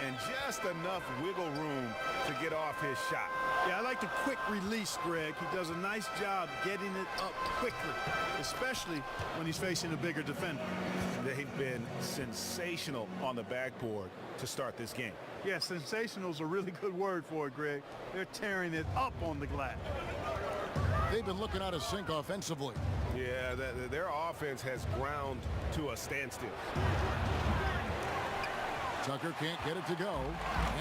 And just enough wiggle room to get off his shot. Yeah, I like the quick release, Greg. He does a nice job getting it up quickly, especially when he's facing a bigger defender. They've been sensational on the backboard to start this game. Yeah, sensational is a really good word for it, Greg. They're tearing it up on the glass. They've been looking out of sync offensively. Yeah, their offense has ground to a standstill. Tucker can't get it to go.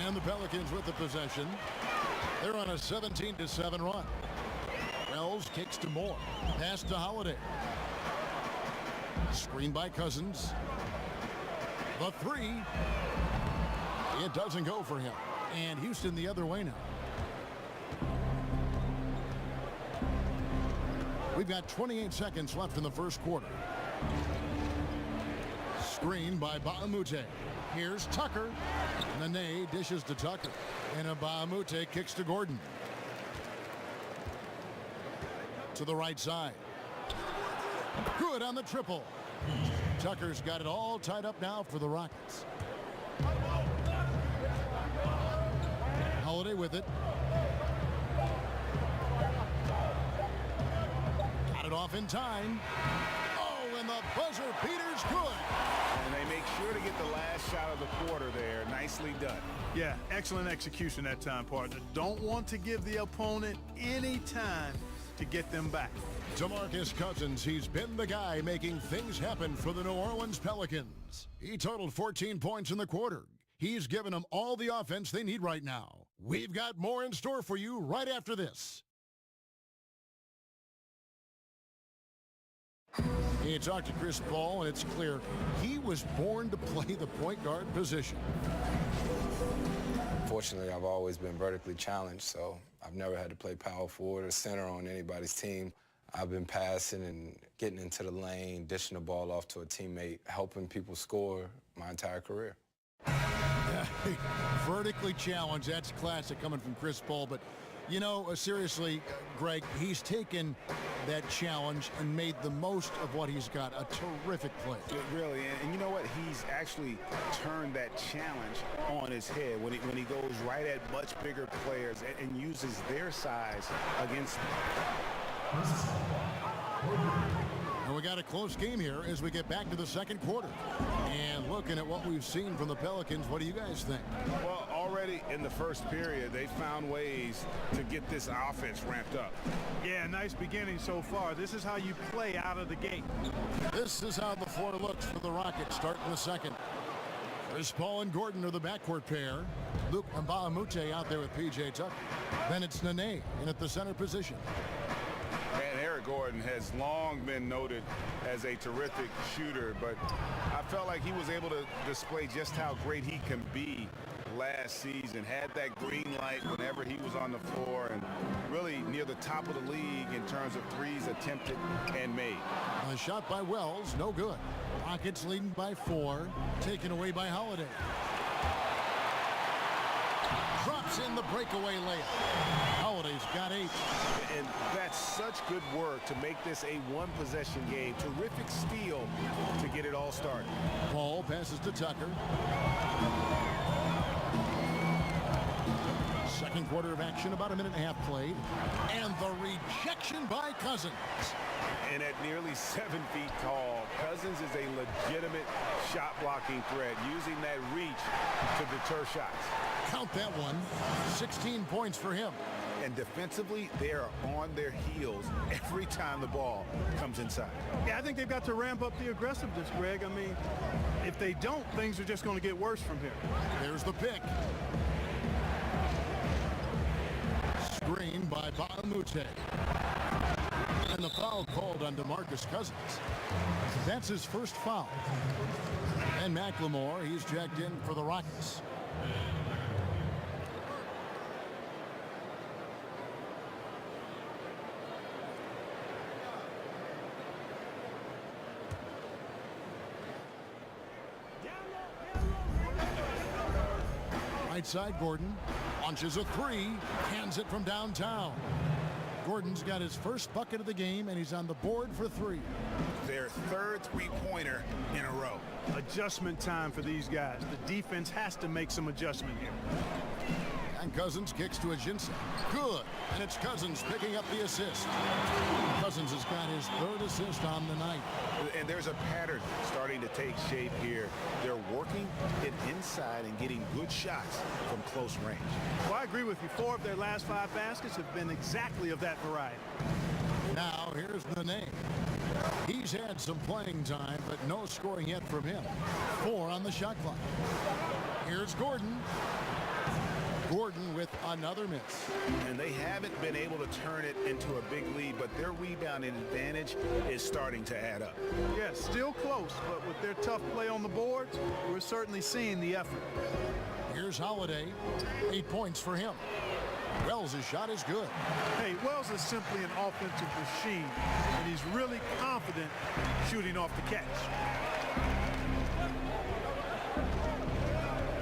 And the Pelicans with the possession. They're on a 17-7 run. Wells kicks to Moore. Pass to Holiday. Screen by Cousins. The three. It doesn't go for him. And Houston the other way now. We've got 28 seconds left in the first quarter. Screen by Baamute. Here's Tucker. Nene dishes to Tucker. And Baamute kicks to Gordon. To the right side. Good on the triple. Tucker's got it all tied up now for the Rockets. Holiday with it. Got it off in time. Oh, and the buzzer beater's good. And they make sure to get the last shot of the quarter there. Nicely done. Yeah, excellent execution that time, partner. Don't want to give the opponent any time to get them back. DeMarcus Cousins, he's been the guy making things happen for the New Orleans Pelicans. He totaled 14 points in the quarter. He's given them all the offense they need right now. We've got more in store for you right after this. You talk to Chris Paul, and it's clear he was born to play the point guard position. Fortunately, I've always been vertically challenged, so I've never had to play power forward or center on anybody's team. I've been passing and getting into the lane, dishing the ball off to a teammate, helping people score my entire career. Vertically challenged, that's classic coming from Chris Paul. But, you know, seriously, Greg, he's taken that challenge and made the most of what he's got. A terrific play. Really, and you know what? He's actually turned that challenge on his head when he goes right at much bigger players and uses their size against them. And we got a close game here as we get back to the second quarter. And looking at what we've seen from the Pelicans, what do you guys think? Well, already in the first period, they found ways to get this offense ramped up. Yeah, nice beginning so far. This is how you play out of the gate. This is how the floor looks for the Rockets starting the second. Chris Paul and Gordon are the backcourt pair. Luke Mbamute out there with P.J. Tucker. Then it's Nene in at the center position. And Eric Gordon has long been noted as a terrific shooter, but I felt like he was able to display just how great he can be last season. Had that green light whenever he was on the floor and really near the top of the league in terms of threes attempted and made. A shot by Wells, no good. Rockets leading by 4, taken away by Holiday. Drops in the breakaway layup. Holiday's got 8. And that's such good work to make this a one-possession game. Terrific steal to get it all started. Paul passes to Tucker. Second quarter of action, about a minute and a half played. And the rejection by Cousins. And at nearly 7 feet tall, Cousins is a legitimate shot-blocking threat, using that reach to deter shots. Count that one. 16 points for him. And defensively, they are on their heels every time the ball comes inside. Yeah, I think they've got to ramp up the aggressiveness, Greg. I mean, if they don't, things are just going to get worse from here. There's the pick. Screen by Mbamute. And the foul called on DeMarcus Cousins. That's his first foul. And McLemore, he's checked in for the Rockets. Right side, Gordon launches a 3, hands it from downtown. Gordon's got his first bucket of the game, and he's on the board for 3. Their third three-pointer in a row. Adjustment time for these guys. The defense has to make some adjustment here. And Cousins kicks to Ajinça. Good. And it's Cousins picking up the assist. Cousins has got his 3rd assist on the night. And there's a pattern starting to take shape here. They're working it inside and getting good shots from close range. Well, I agree with you. 4 of their last 5 baskets have been exactly of that variety. Now here's Nene. He's had some playing time, but no scoring yet from him. 4 on the shot clock. Here's Gordon. Gordon with another miss. And they haven't been able to turn it into a big lead, but their rebounding advantage is starting to add up. Yeah, still close, but with their tough play on the boards, we're certainly seeing the effort. Here's Holiday. 8 points for him. Wells' shot is good. Hey, Wells is simply an offensive machine, and he's really confident shooting off the catch.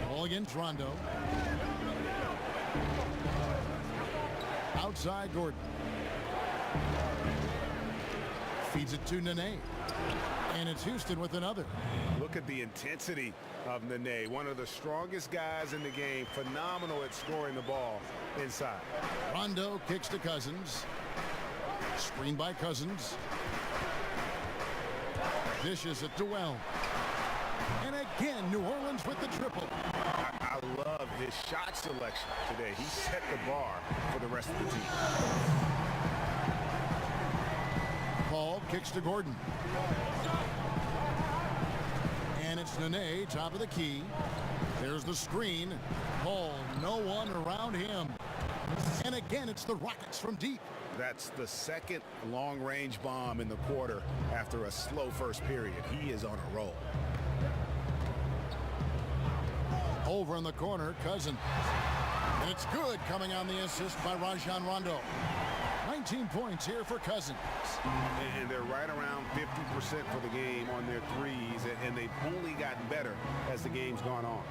Ball against Rondo. Outside Gordon. Feeds it to Nene. And it's Houston with another. Look at the intensity of Nene, one of the strongest guys in the game. Phenomenal at scoring the ball inside. Rondo kicks to Cousins. Screen by Cousins. Dishes it to Wells. And again, New Orleans with the triple. I love his shot selection today. He set the bar for the rest of the team. Paul kicks to Gordon. And it's Nene, top of the key. There's the screen. Paul, no one around him. And again, it's the Rockets from deep. That's the second long-range bomb in the quarter after a slow first period. He is on a roll. Over in the corner, Cousins. And it's good, coming on the assist by Rajon Rondo. 19 points here for Cousins. And they're right around 50% for the game on their threes, and they've only gotten better as the game's gone on.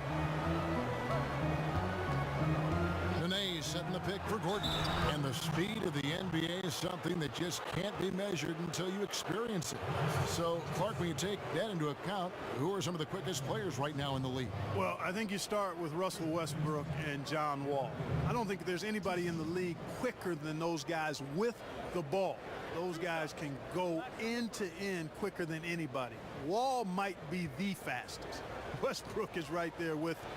Benet setting the pick for Gordon. And the speed of the NBA is something that just can't be measured until you experience it. So, Clark, when you take that into account, who are some of the quickest players right now in the league? Well, I think you start with Russell Westbrook and John Wall. I don't think there's anybody in the league quicker than those guys with the ball. Those guys can go end to end quicker than anybody. Wall might be the fastest. Westbrook is right there with him.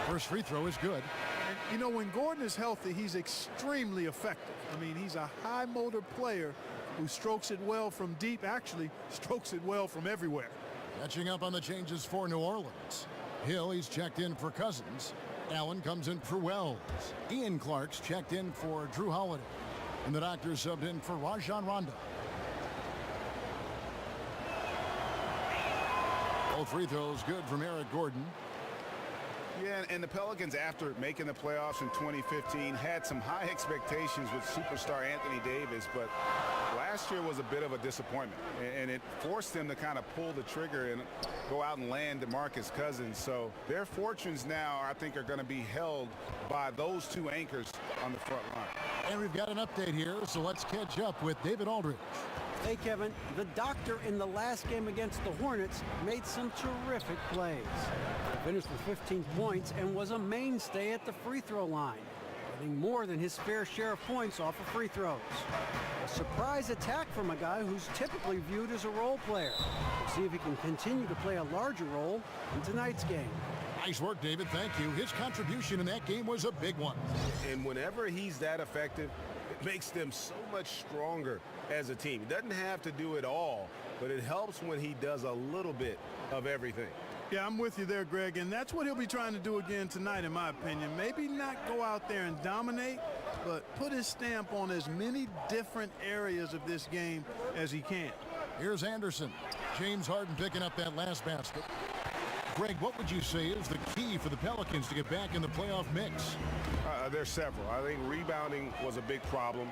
First free throw is good. And, you know, when Gordon is healthy, he's extremely effective. I mean, he's a high motor player who strokes it well from deep, actually strokes it well from everywhere. Catching up on the changes for New Orleans. Hill, he's checked in for Cousins. Allen comes in for Wells. Ian Clark's checked in for Drew Holiday. And the doctor subbed in for Rajon Rondo. Both free throws good from Eric Gordon. Yeah, and the Pelicans, after making the playoffs in 2015, had some high expectations with superstar Anthony Davis, but last year was a bit of a disappointment, and it forced them to kind of pull the trigger and go out and land DeMarcus Cousins. So their fortunes now, I think, are going to be held by those two anchors on the front line. And we've got an update here, so let's catch up with David Aldridge. Hey, Kevin, the doctor in the last game against the Hornets made some terrific plays. He finished with 15 points and was a mainstay at the free throw line, getting more than his fair share of points off of free throws. A surprise attack from a guy who's typically viewed as a role player. We'll see if he can continue to play a larger role in tonight's game. Nice work, David. Thank you. His contribution in that game was a big one. And whenever he's that effective, it makes them so much stronger as a team. He doesn't have to do it all, but it helps when he does a little bit of everything. Yeah, I'm with you there, Greg, and that's what he'll be trying to do again tonight, in my opinion. Maybe not go out there and dominate, but put his stamp on as many different areas of this game as he can. Here's Anderson. James Harden picking up that last basket. Greg, what would you say is the key for the Pelicans to get back in the playoff mix? There's several. I think rebounding was a big problem.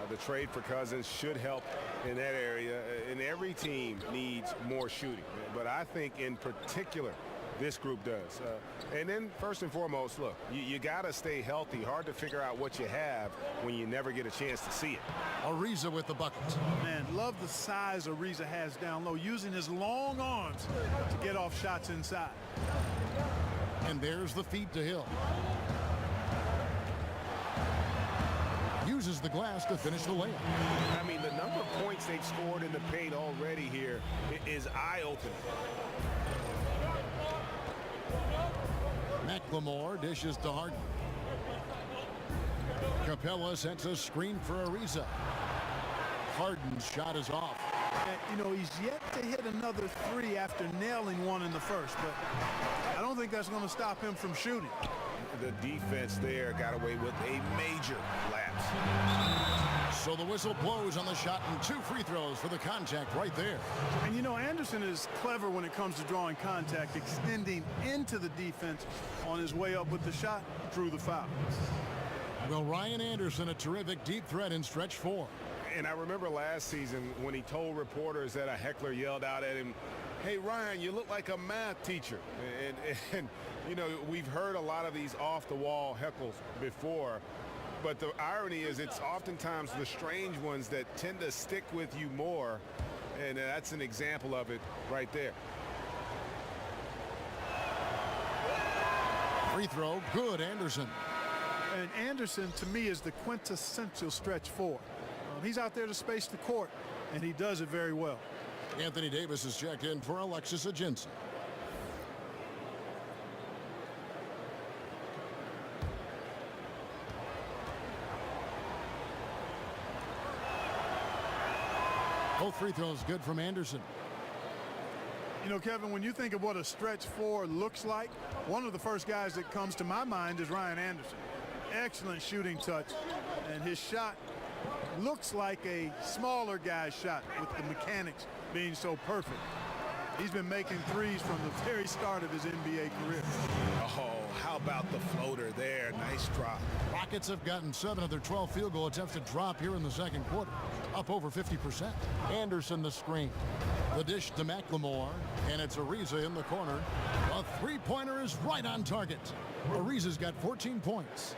The trade for Cousins should help in that area, and every team needs more shooting. But I think in particular, this group does. And then first and foremost, look, you got to stay healthy. Hard to figure out what you have when you never get a chance to see it. Ariza with the buckets. Man, love the size Ariza has down low, using his long arms to get off shots inside. And there's the feed to Hill. Uses the glass to finish the layup. I mean, the number of points they've scored in the paint already here is eye-opening. McLemore dishes to Harden. Capella sends a screen for Ariza. Harden's shot is off. And, you know, he's yet to hit another three after nailing one in the first, but I don't think that's going to stop him from shooting. The defense there got away with a major lapse. So the whistle blows on the shot and 2 free throws for the contact right there. And you know, Anderson is clever when it comes to drawing contact, extending into the defense on his way up with the shot, drew the foul. Well, Ryan Anderson, a terrific deep threat in stretch 4. And I remember last season when he told reporters that a heckler yelled out at him, "Hey, Ryan, you look like a math teacher." And you know, we've heard a lot of these off-the-wall heckles before, but the irony is it's oftentimes the strange ones that tend to stick with you more, and that's an example of it right there. Free throw, good, Anderson. And Anderson, to me, is the quintessential stretch 4. He's out there to space the court, and he does it very well. Anthony Davis is checked in for Alexis Aginson. Both free throws good from Anderson. You know, Kevin, when you think of what a stretch 4 looks like, one of the first guys that comes to my mind is Ryan Anderson. Excellent shooting touch, and his shot looks like a smaller guy's shot with the mechanics being so perfect. He's been making threes from the very start of his NBA career. Oh, how about the floater there? Nice drop. Rockets have gotten 7 of their 12 field goal attempts to drop here in the second quarter, up over 50%. Anderson the screen. The dish to McLemore, and it's Ariza in the corner. A three-pointer is right on target. Ariza's got 14 points.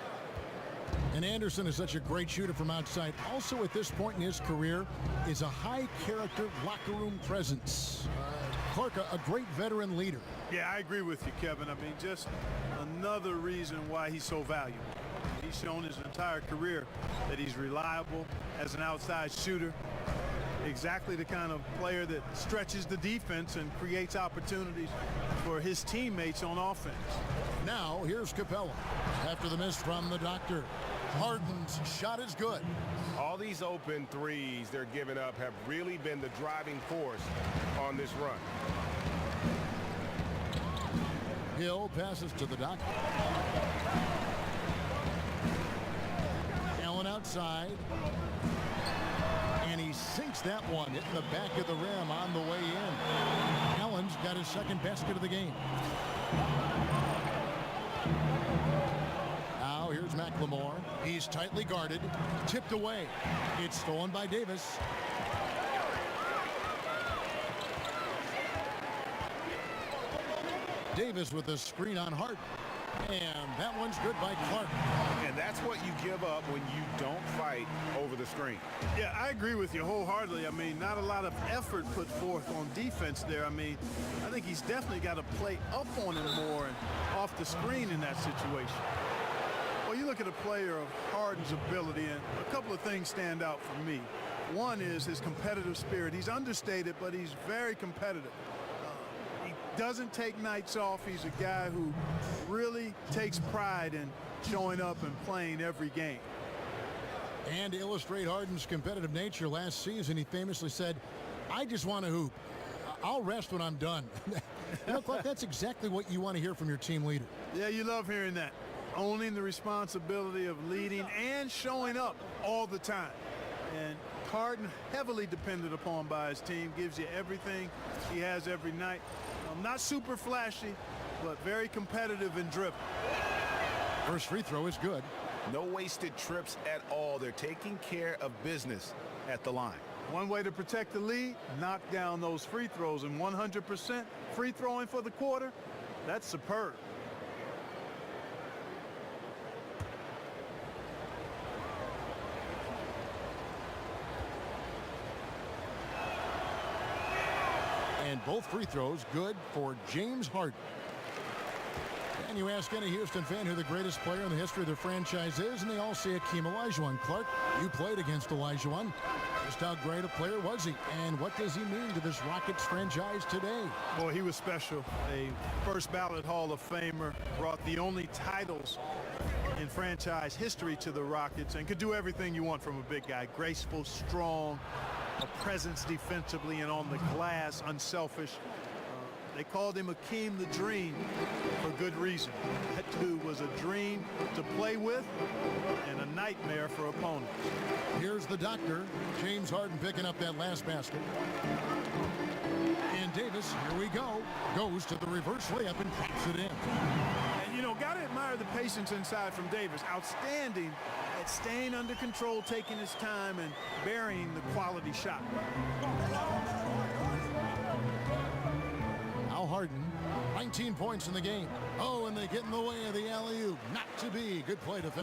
And Anderson is such a great shooter from outside. Also at this point in his career is a high-character locker room presence. Clark, a great veteran leader. Yeah, I agree with you, Kevin. I mean, just another reason why he's so valuable. He's shown his entire career that he's reliable as an outside shooter. Exactly the kind of player that stretches the defense and creates opportunities for his teammates on offense. Now, here's Capella. After the miss from the doctor, Harden's shot is good. All these open threes they're giving up have really been the driving force on this run. Hill passes to the doctor. Allen outside. And he sinks that one, hitting the back of the rim on the way in. Allen's got his second basket of the game. Now here's McLemore. He's tightly guarded, tipped away. It's stolen by Davis. Davis with a screen on Hart. And that one's good by Clark. And that's what you give up when you don't fight over the screen. Yeah, I agree with you wholeheartedly. I mean, not a lot of effort put forth on defense there. I mean, I think he's definitely got to play up on him more and off the screen in that situation. Well, you look at a player of Harden's ability, and a couple of things stand out for me. One is his competitive spirit. He's understated, but he's very competitive. He doesn't take nights off. He's a guy who really takes pride in showing up and playing every game. And to illustrate Harden's competitive nature, last season he famously said, "I just want to hoop. I'll rest when I'm done." You know, Clark, that's exactly what you want to hear from your team leader. Yeah, you love hearing that. Owning the responsibility of leading and showing up all the time. And Harden, heavily depended upon by his team, gives you everything he has every night. Not super flashy, but very competitive and driven. First free throw is good. No wasted trips at all. They're taking care of business at the line. One way to protect the lead, knock down those free throws, and 100% free throwing for the quarter, that's superb. And both free throws good for James Harden. And you ask any Houston fan who the greatest player in the history of their franchise is, and they all say Hakeem Olajuwon. Clark, you played against Olajuwon. Just how great a player was he? And what does he mean to this Rockets franchise today? Boy, he was special. A first ballot Hall of Famer, brought the only titles in franchise history to the Rockets, and could do everything you want from a big guy. Graceful, strong, a presence defensively and on the glass, unselfish. They called him Hakeem the Dream for good reason. That dude was a dream to play with and a nightmare for opponents. Here's the doctor. James Harden picking up that last basket. And Davis, here we go, goes to the reverse layup and pops it in. And, you know, got to admire the patience inside from Davis. Outstanding at staying under control, taking his time, and burying the quality shot. Al Harden, 19 points in the game. Oh, and they get in the way of the alley-oop. Not to be. Good play defense.